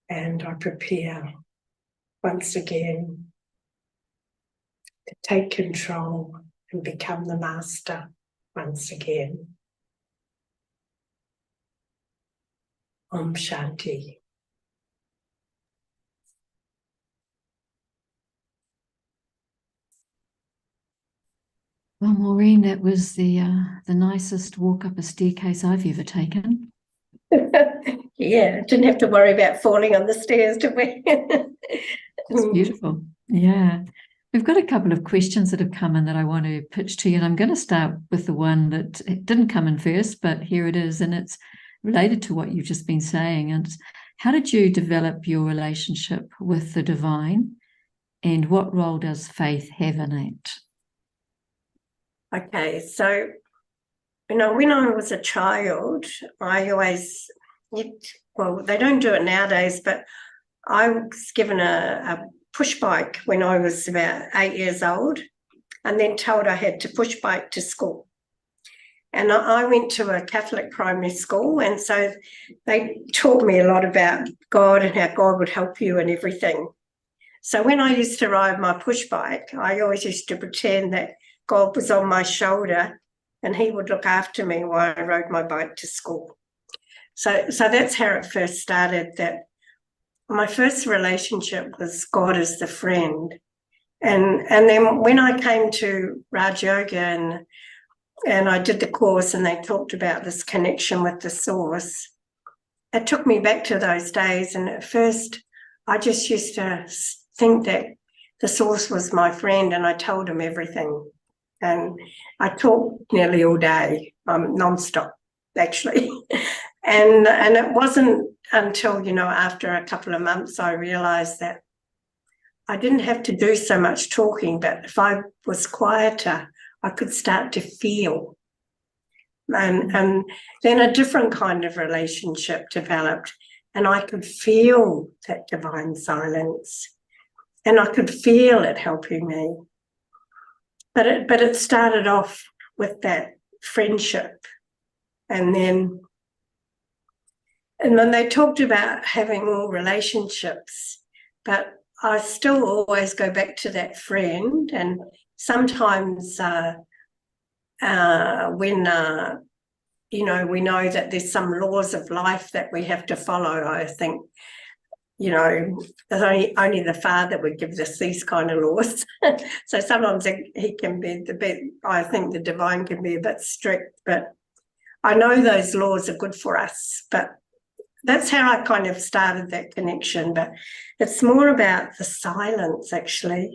[SPEAKER 2] and I prepare once again to take control and become the master once again. Om Shanti.
[SPEAKER 1] Well, Maureen, that was the nicest walk up a staircase I've ever taken.
[SPEAKER 2] Yeah, didn't have to worry about falling on the stairs, did we?
[SPEAKER 1] It's beautiful. Yeah. We've got a couple of questions that have come in that I want to pitch to you, and I'm going to start with the one that didn't come in first, but here it is, and it's related to what you've just been saying. And how did you develop your relationship with the divine, and what role does faith have in it?
[SPEAKER 2] Okay, so, when I was a child, I always, well, they don't do it nowadays, but I was given a push bike when I was about 8 years old, and then told I had to push bike to school. And I went to a Catholic primary school, and so they taught me a lot about God and how God would help you and everything. So when I used to ride my push bike, I always used to pretend that God was on my shoulder and he would look after me while I rode my bike to school. So that's how it first started, that my first relationship was God as the friend. And then when I came to Raj Yoga and I did the course and they talked about this connection with the source, it took me back to those days. And at first I just used to think that the source was my friend and I told him everything. And I talked nearly all day, nonstop, actually. and it wasn't until, after a couple of months, I realised that I didn't have to do so much talking, but if I was quieter, I could start to feel. And then a different kind of relationship developed, and I could feel that divine silence, and I could feel it helping me. But it started off with that friendship. And then they talked about having all relationships, but I still always go back to that friend, and sometimes when you know, we know that there's some laws of life that we have to follow. I think, you know, there's only the Father would give us these kind of laws. So sometimes he can be I think the divine can be a bit strict, but I know those laws are good for us. But that's how I kind of started that connection. But it's more about the silence, actually.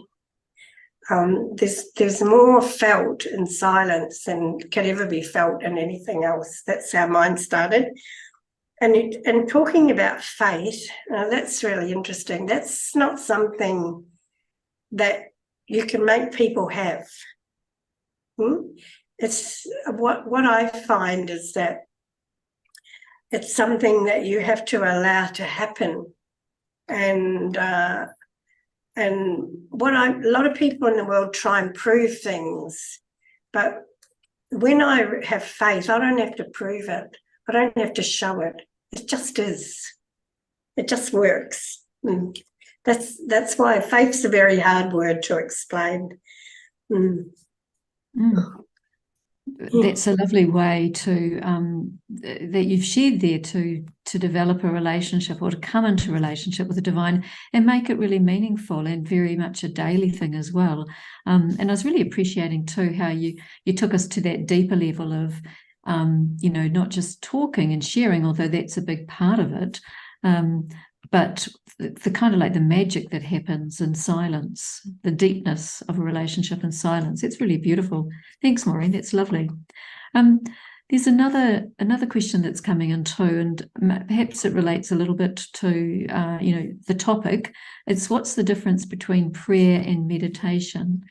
[SPEAKER 2] There's more felt in silence than can ever be felt in anything else. That's how mine started. And talking about faith, that's really interesting. That's not something that you can make people have. It's what I find is that it's something that you have to allow to happen. And a lot of people in the world try and prove things, but when I have faith, I don't have to prove it. I don't have to show it. It just is. It just works. That's why faith's a very hard word to explain.
[SPEAKER 1] That's a lovely way to that you've shared there to develop a relationship or to come into relationship with the divine and make it really meaningful and very much a daily thing as well. And I was really appreciating too how you took us to that deeper level of you know, not just talking and sharing, although that's a big part of it, but the kind of like the magic that happens in silence, the deepness of a relationship in silence. It's really beautiful. Thanks, Maureen. That's lovely. There's another question that's coming in too, and perhaps it relates a little bit to you know, the topic. It's what's the difference between prayer and meditation,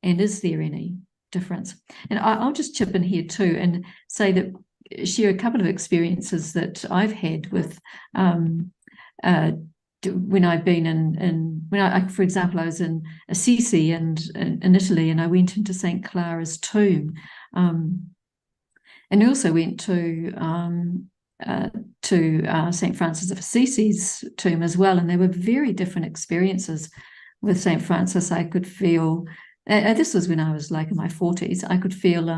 [SPEAKER 1] and is there any difference? And I'll just chip in here too and say that share a couple of experiences that I've had with when I've been for example, I was in Assisi and in Italy, and I went into St. Clara's tomb, and I also went to St. Francis of Assisi's tomb as well, and there were very different experiences with St. Francis. I could feel, this was when I was like in my 40s, I could feel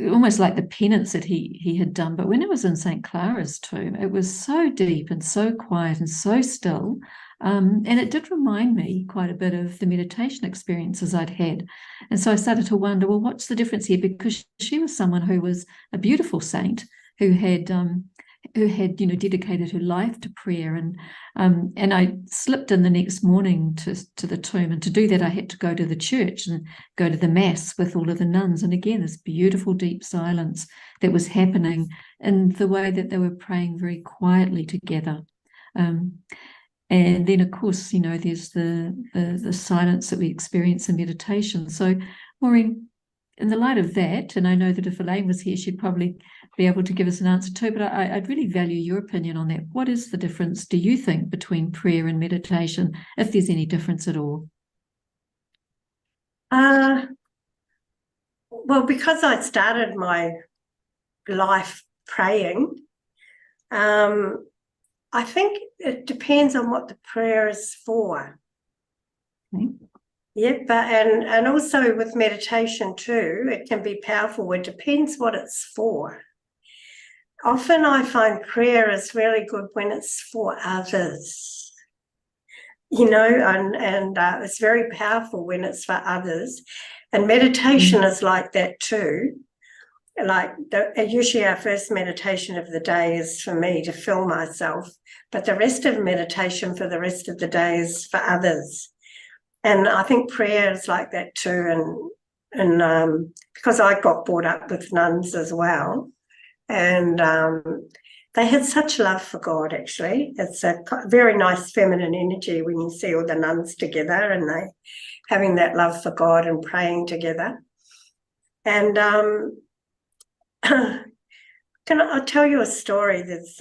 [SPEAKER 1] almost like the penance that he had done. But when it was in St. Clara's tomb, it was so deep and so quiet and so still. And it did remind me quite a bit of the meditation experiences I'd had. And so I started to wonder, well, what's the difference here? Because she was someone who was a beautiful saint who had you know, dedicated her life to prayer, and I slipped in the next morning to the tomb, and to do that I had to go to the church and go to the mass with all of the nuns, and again this beautiful deep silence that was happening in the way that they were praying very quietly together. And then of course, you know, there's the silence that we experience in meditation. So Maureen, in the light of that, and I know that if Elaine was here, she'd probably be able to give us an answer too, but I'd really value your opinion on that. What is the difference, do you think, between prayer and meditation, if there's any difference at all?
[SPEAKER 2] Well, because I started my life praying, I think it depends on what the prayer is for.
[SPEAKER 1] Okay.
[SPEAKER 2] Yeah, but and also with meditation too, it can be powerful. It depends what it's for. Often I find prayer is really good when it's for others, you know, and it's very powerful when it's for others. And meditation is like that too. Like usually our first meditation of the day is for me to fill myself, but the rest of meditation for the rest of the day is for others. And I think prayer is like that too. And because I got brought up with nuns as well, and they had such love for God, actually. It's a very nice feminine energy when you see all the nuns together and they having that love for God and praying together. And I'll tell you a story that's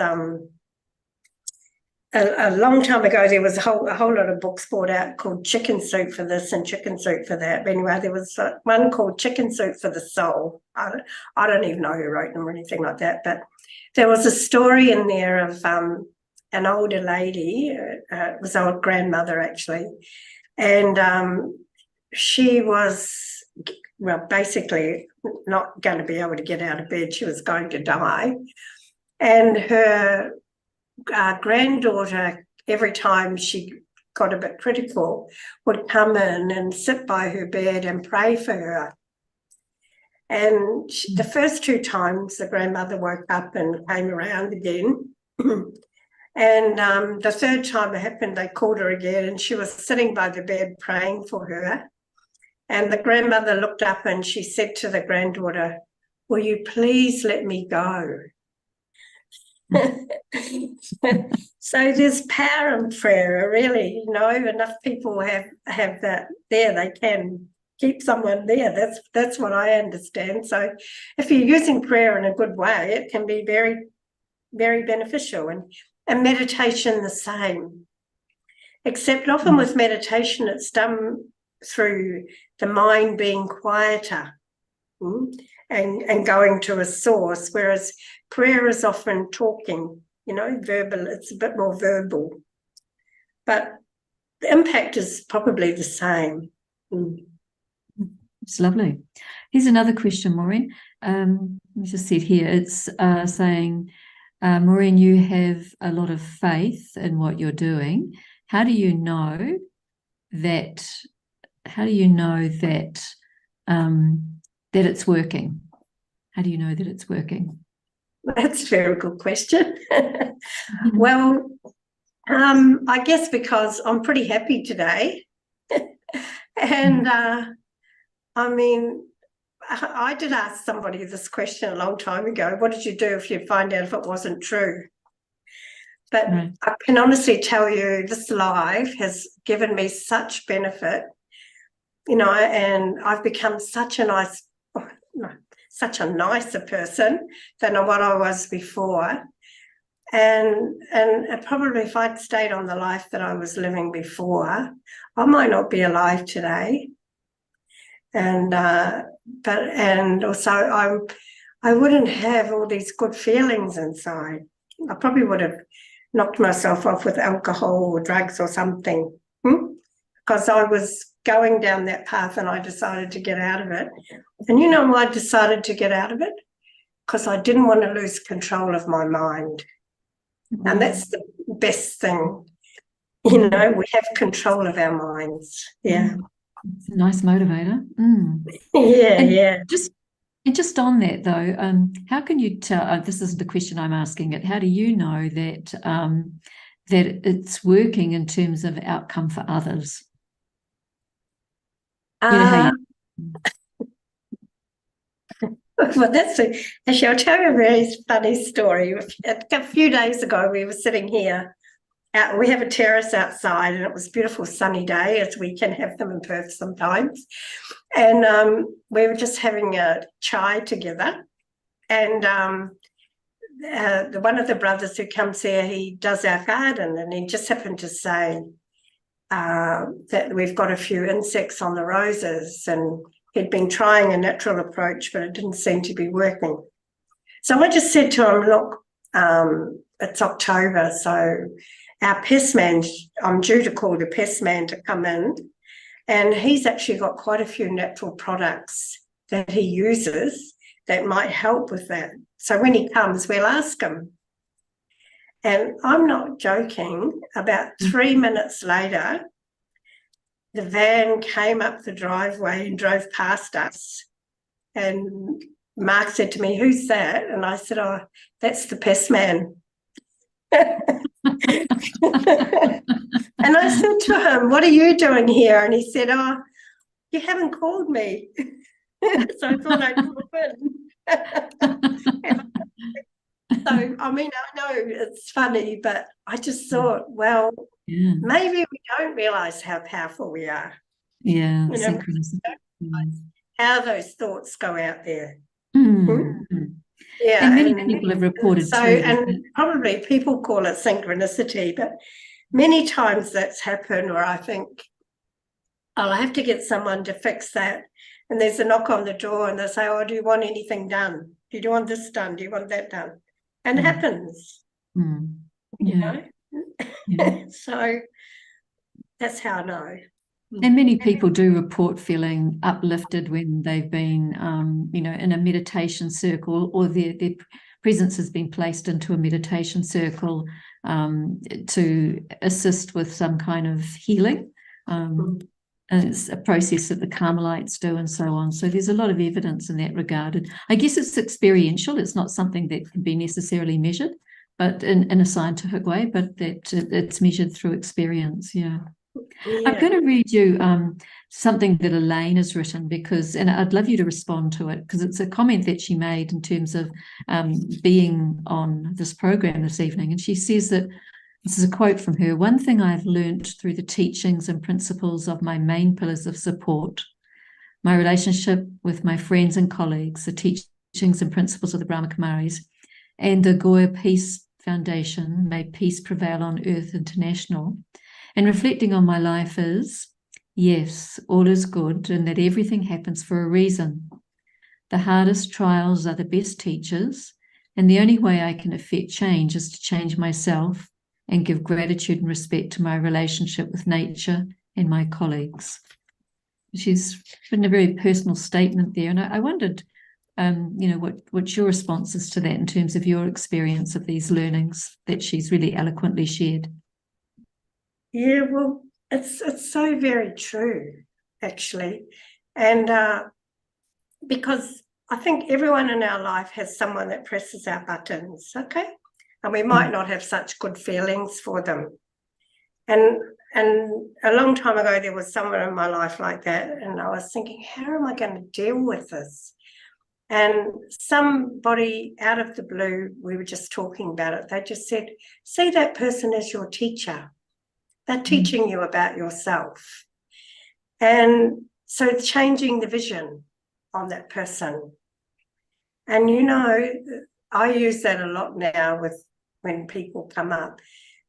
[SPEAKER 2] a long time ago. There was a whole lot of books brought out called Chicken Soup for this and Chicken Soup for that. But anyway, there was one called Chicken Soup for the Soul. I don't even know who wrote them or anything like that, but there was a story in there of an older lady, it was our grandmother actually, and she was, well, basically not going to be able to get out of bed. She was going to die. And her granddaughter, every time she got a bit critical, would come in and sit by her bed and pray for her. And the first 2 times the grandmother woke up and came around again. And the 3rd time it happened, they called her again, and she was sitting by the bed praying for her. And the grandmother looked up and she said to the granddaughter, "Will you please let me go?" So there's power in prayer, really. Enough people have that there, they can keep someone there. That's what I understand. So if you're using prayer in a good way, it can be very, very beneficial. And meditation the same, except often with meditation it's done through the mind being quieter and going to a source, whereas prayer is often talking, verbal. It's a bit more verbal, but the impact is probably the same.
[SPEAKER 1] It's lovely. Here's another question, Maureen. We just said here, it's saying, Maureen, you have a lot of faith in what you're doing. How do you know that? How do you know that that it's working? How do you know that it's working?
[SPEAKER 2] That's a very good question. Well, I guess because I'm pretty happy today. And I mean, I did ask somebody this question a long time ago. What did you do if you find out if it wasn't true? But I can honestly tell you this life has given me such benefit, and I've become such a nicer person than what I was before. And probably if I'd stayed on the life that I was living before, I might not be alive today. And also I wouldn't have all these good feelings inside. I probably would have knocked myself off with alcohol or drugs or something, because I was going down that path and I decided to get out of it. And you know why I decided to get out of it? Because I didn't want to lose control of my mind. And that's the best thing. We have control of our minds. Yeah.
[SPEAKER 1] It's a nice motivator.
[SPEAKER 2] Yeah.
[SPEAKER 1] Just on that though, how can you tell? This is the question I'm asking it. How do you know that that it's working in terms of outcome for others?
[SPEAKER 2] Well, actually, I'll tell you a very funny story. A few days ago, we were sitting here. We have a terrace outside, and it was a beautiful sunny day, as we can have them in Perth sometimes. And we were just having a chai together. And one of the brothers who comes here, he does our garden, and he just happened to say that we've got a few insects on the roses, and he'd been trying a natural approach, but it didn't seem to be working. So I just said to him, look, it's October, so our pest man, I'm due to call the pest man to come in, and he's actually got quite a few natural products that he uses that might help with that. So when he comes, we'll ask him. And I'm not joking, about 3 minutes later, the van came up the driveway and drove past us. And Mark said to me, "Who's that?" And I said, "Oh, that's the pest man." And I said to him, "What are you doing here?" And he said, "Oh, you haven't called me." So I thought I'd pop in. So, I mean, I know it's funny, but I just thought, well, maybe we don't realise how powerful we are.
[SPEAKER 1] Yeah,
[SPEAKER 2] how those thoughts go out there.
[SPEAKER 1] Yeah, and many people have reported
[SPEAKER 2] so,
[SPEAKER 1] too.
[SPEAKER 2] And probably people call it synchronicity, but many times that's happened where I think, I'll have to get someone to fix that. And there's a knock on the door and they say, "Oh, do you want anything done? Do you want this done? Do you want that done?" And it happens.
[SPEAKER 1] Yeah. Yeah.
[SPEAKER 2] So that's how I know.
[SPEAKER 1] And many people do report feeling uplifted when they've been, in a meditation circle, or their presence has been placed into a meditation circle to assist with some kind of healing. And it's a process that the Carmelites do and so on. So there's a lot of evidence in that regard. And I guess it's experiential. It's not something that can be necessarily measured, but in a scientific way, but that it's measured through experience. Yeah. I'm going to read you something that Elaine has written, and I'd love you to respond to it, because it's a comment that she made in terms of being on this program this evening. And she says that, this is a quote from her: "One thing I've learned through the teachings and principles of my main pillars of support, my relationship with my friends and colleagues, the teachings and principles of the Brahma Kumaris, and the Goya Peace Foundation, May Peace Prevail on Earth International, and reflecting on my life is, yes, all is good, and that everything happens for a reason. The hardest trials are the best teachers, and the only way I can effect change is to change myself and give gratitude and respect to my relationship with nature and my colleagues." She's written a very personal statement there, and I wondered, what's your responses to that in terms of your experience of these learnings that she's really eloquently shared?
[SPEAKER 2] Yeah, well, it's so very true, actually. And because I think everyone in our life has someone that presses our buttons, okay? And we might not have such good feelings for them. And a long time ago, there was someone in my life like that, and I was thinking, how am I going to deal with this? And somebody out of the blue, we were just talking about it, they just said, see that person as your teacher. They're teaching you about yourself. And so it's changing the vision on that person. And, I use that a lot now when people come up,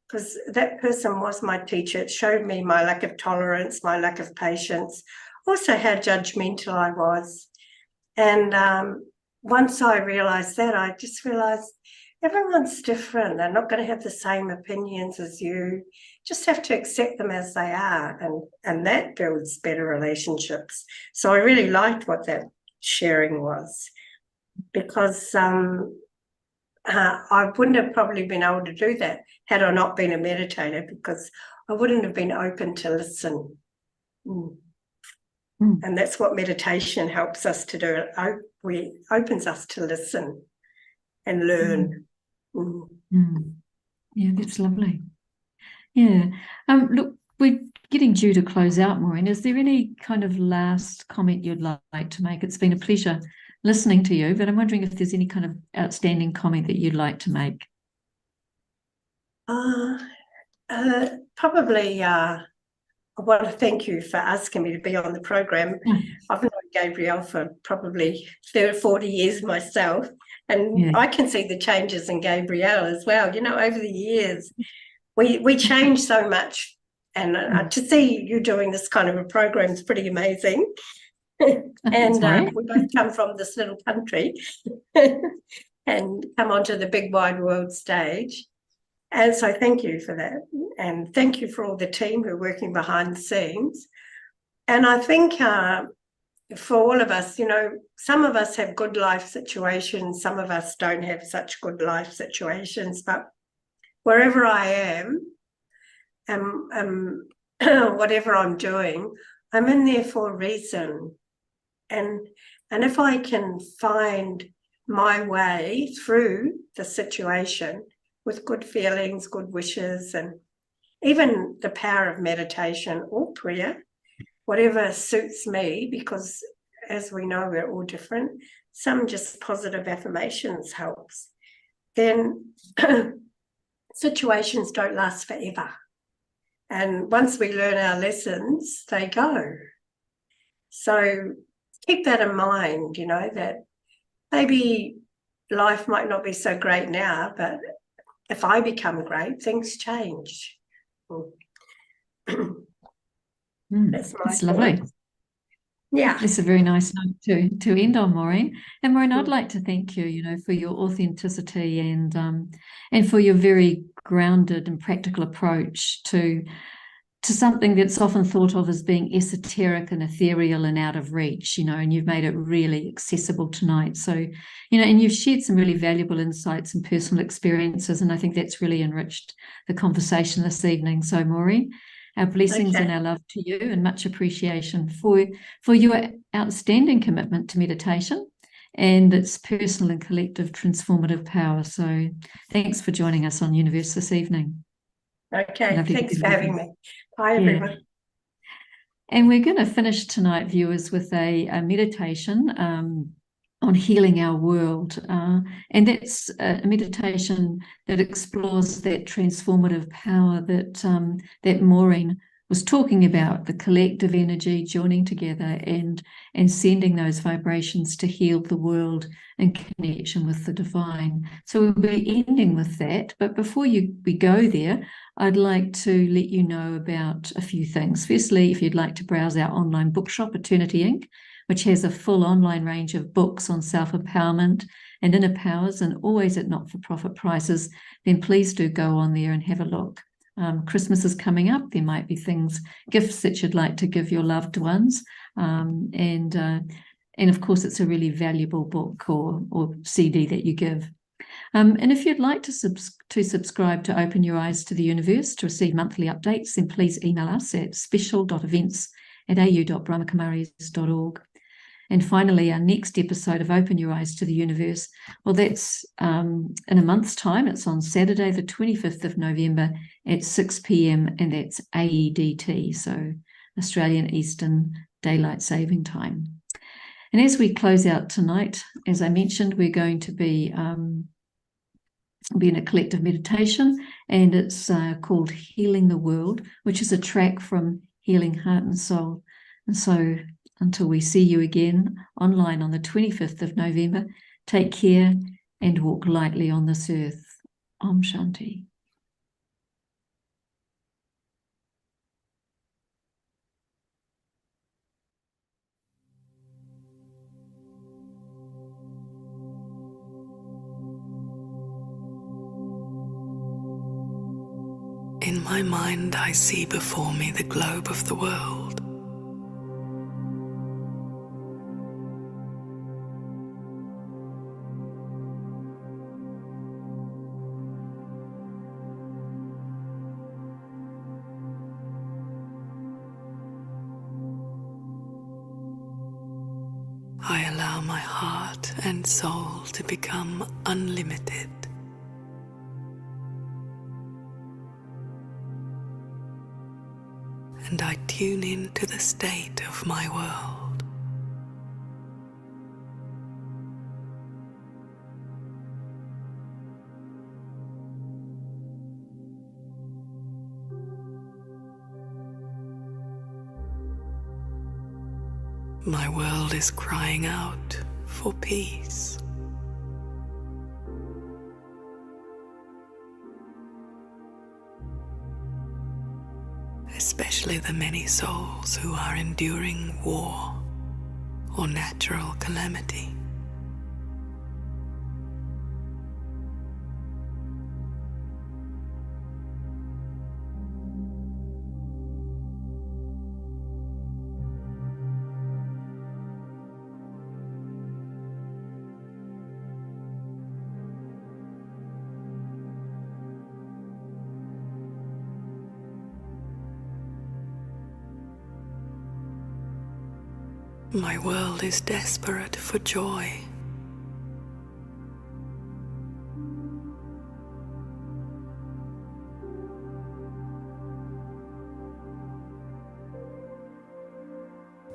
[SPEAKER 2] because that person was my teacher. It showed me my lack of tolerance, my lack of patience, also how judgmental I was. And once I realised that, I just realised everyone's different. They're not going to have the same opinions as you. Just have to accept them as they are, and that builds better relationships. So I really liked what that sharing was, because I wouldn't have probably been able to do that had I not been a meditator, because I wouldn't have been open to listen. And that's what meditation helps us to do. It opens us to listen and learn.
[SPEAKER 1] Yeah, that's lovely. Yeah. Look, we're getting due to close out, Maureen. Is there any kind of last comment you'd like to make? It's been a pleasure listening to you, but I'm wondering if there's any kind of outstanding comment that you'd like to make.
[SPEAKER 2] Probably I want to thank you for asking me to be on the program. I've known Gabrielle for probably 30 or 40 years myself, and I can see the changes in Gabrielle as well. Over the years, we change so much, and to see you doing this kind of a program is pretty amazing. And we both come from this little country and come onto the big wide world stage. And so thank you for that. And thank you for all the team who are working behind the scenes. And I think for all of us, some of us have good life situations, some of us don't have such good life situations, but wherever I am and whatever I'm doing, I'm in there for a reason. And if I can find my way through the situation with good feelings, good wishes, and even the power of meditation or prayer, whatever suits me, because as we know, we're all different. Some just positive affirmations helps. Then situations don't last forever. And once we learn our lessons, they go. So keep that in mind, that maybe life might not be so great now, but if I become great, things change.
[SPEAKER 1] That's lovely.
[SPEAKER 2] Yeah.
[SPEAKER 1] It's a very nice note to end on, Maureen. And Maureen, I'd
[SPEAKER 2] Mm.
[SPEAKER 1] like to thank you, for your authenticity and for your very grounded and practical approach to something that's often thought of as being esoteric and ethereal and out of reach, and you've made it really accessible tonight. So, and you've shared some really valuable insights and personal experiences, and I think that's really enriched the conversation this evening. So, Maureen, our blessings and
[SPEAKER 2] Okay.
[SPEAKER 1] our love to you, and much appreciation for your outstanding commitment to meditation and its personal and collective transformative power. So thanks for joining us on Youniverse this evening.
[SPEAKER 2] Okay.
[SPEAKER 1] Lovely to
[SPEAKER 2] Thanks
[SPEAKER 1] be
[SPEAKER 2] for
[SPEAKER 1] with
[SPEAKER 2] having
[SPEAKER 1] you.
[SPEAKER 2] me. Bye,
[SPEAKER 1] Yeah.
[SPEAKER 2] everyone.
[SPEAKER 1] And we're going to finish tonight, viewers, with a meditation on healing our world. And that's a meditation that explores that transformative power that Maureen was talking about, the collective energy joining together and sending those vibrations to heal the world in connection with the divine. So we'll be ending with that. But before we go there, I'd like to let you know about a few things. Firstly, if you'd like to browse our online bookshop, Eternity Inc., which has a full online range of books on self-empowerment and inner powers, and always at not-for-profit prices, then please do go on there and have a look. Christmas is coming up. There might be gifts that you'd like to give your loved ones. And of course, it's a really valuable book or CD that you give. And if you'd like to subscribe to Open Your Eyes to the Universe to receive monthly updates, then please email us at special.events@au.brahmakumaris.org. And finally, our next episode of Open Your Eyes to the Universe, well, that's in a month's time. It's on Saturday, the 25th of November at 6 p.m, and that's AEDT, so Australian Eastern Daylight Saving Time. And as we close out tonight, as I mentioned, we're going to be in a collective meditation, and it's called Healing the World, which is a track from Healing Heart and Soul. And so until we see you again online on the 25th of November, take care and walk lightly on this earth. Om Shanti.
[SPEAKER 4] In my mind, I see before me the globe of the world. I allow my heart and soul to become unlimited. And I tune into the state of my world. My world is crying out for peace. Especially the many souls who are enduring war or natural calamity. My world is desperate for joy.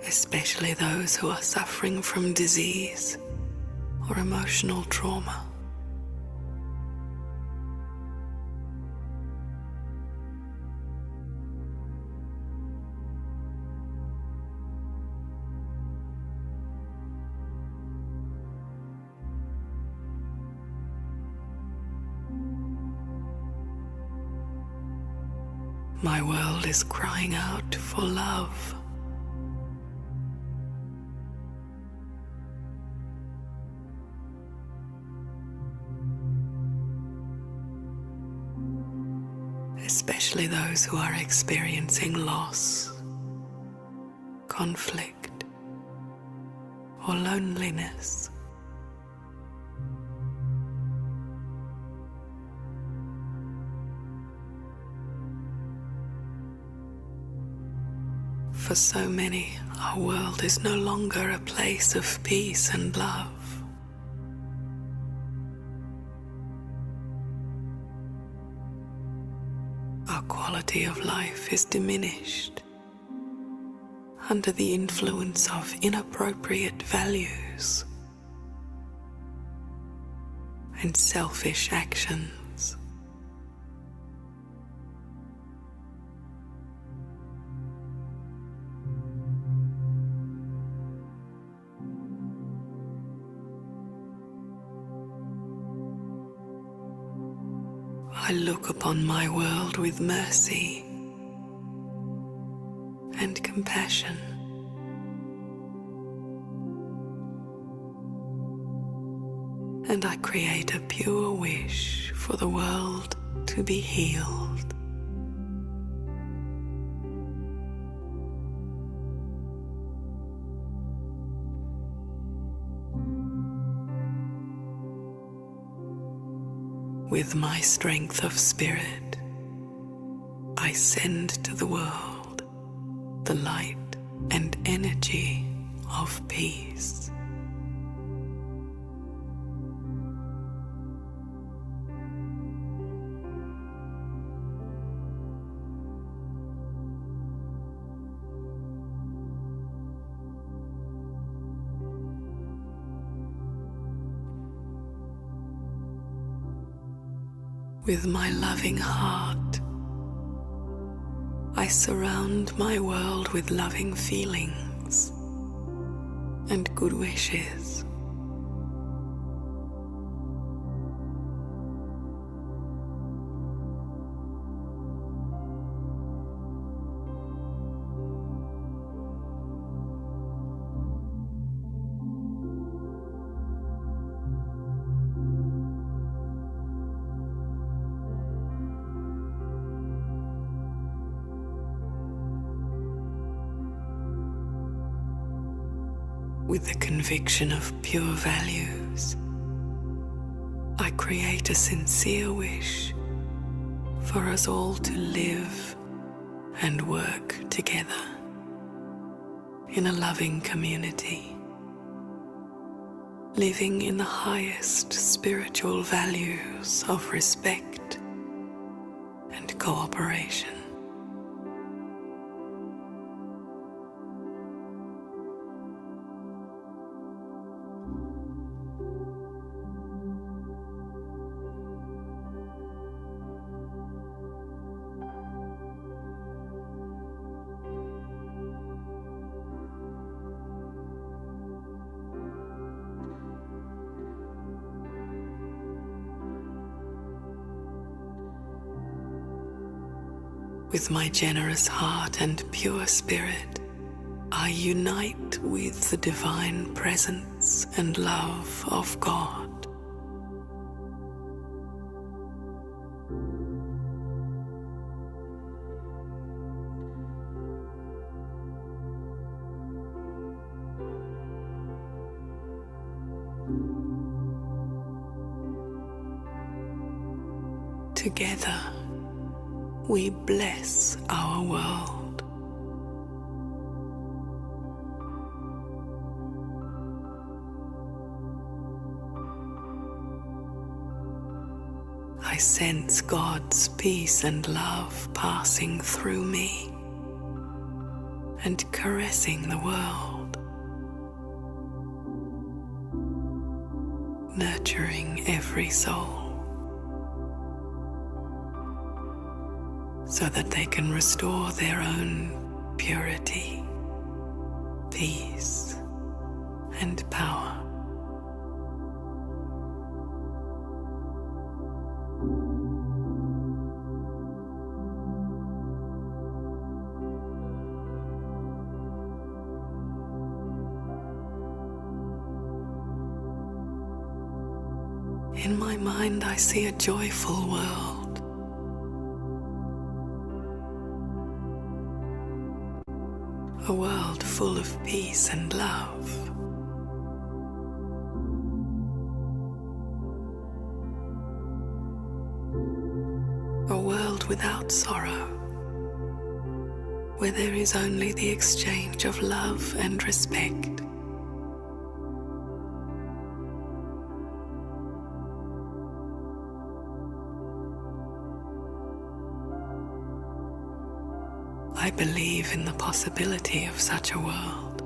[SPEAKER 4] Especially those who are suffering from disease or emotional trauma. My world is crying out for love. especially those who are experiencing loss, conflict, or loneliness. For so many, our world is no longer a place of peace and love. Our quality of life is diminished under the influence of inappropriate values and selfish actions. I look upon my world with mercy and compassion. And I create a pure wish for the world to be healed. With my strength of spirit, I send to the world the light and energy of peace. With my loving heart, I surround my world with loving feelings and good wishes. With the conviction of pure values, I create a sincere wish for us all to live and work together in a loving community, living in the highest spiritual values of respect and cooperation. With my generous heart and pure spirit, I unite with the divine presence and love of God. Together, we bless our world. I sense God's peace and love passing through me and caressing the world, nurturing every soul, so that they can restore their own purity, peace, and power. In my mind, I see a joyful world, full of peace and love. A world without sorrow, where there is only the exchange of love and respect. I believe in the possibility of such a world.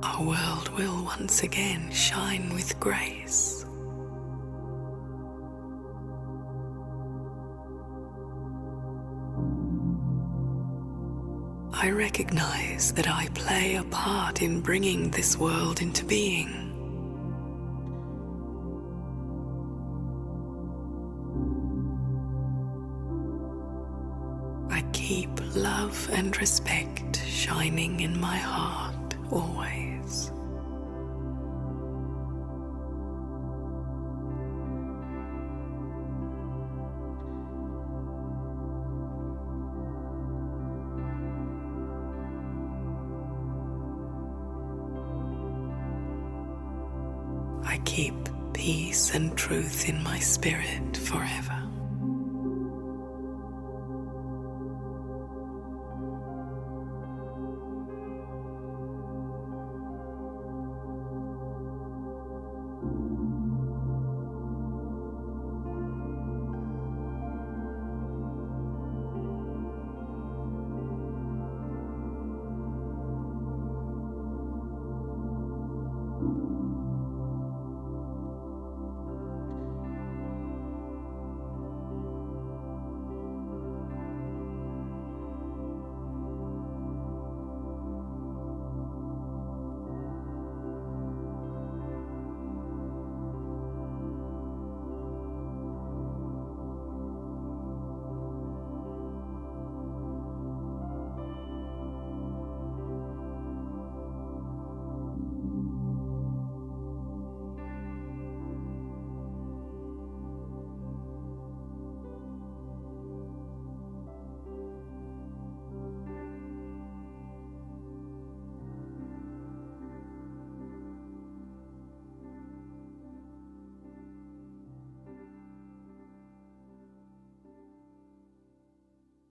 [SPEAKER 4] Our world will once again shine with grace. I recognize that I play a part in bringing this world into being. I keep love and respect shining in my heart always. I keep peace and truth in my spirit forever.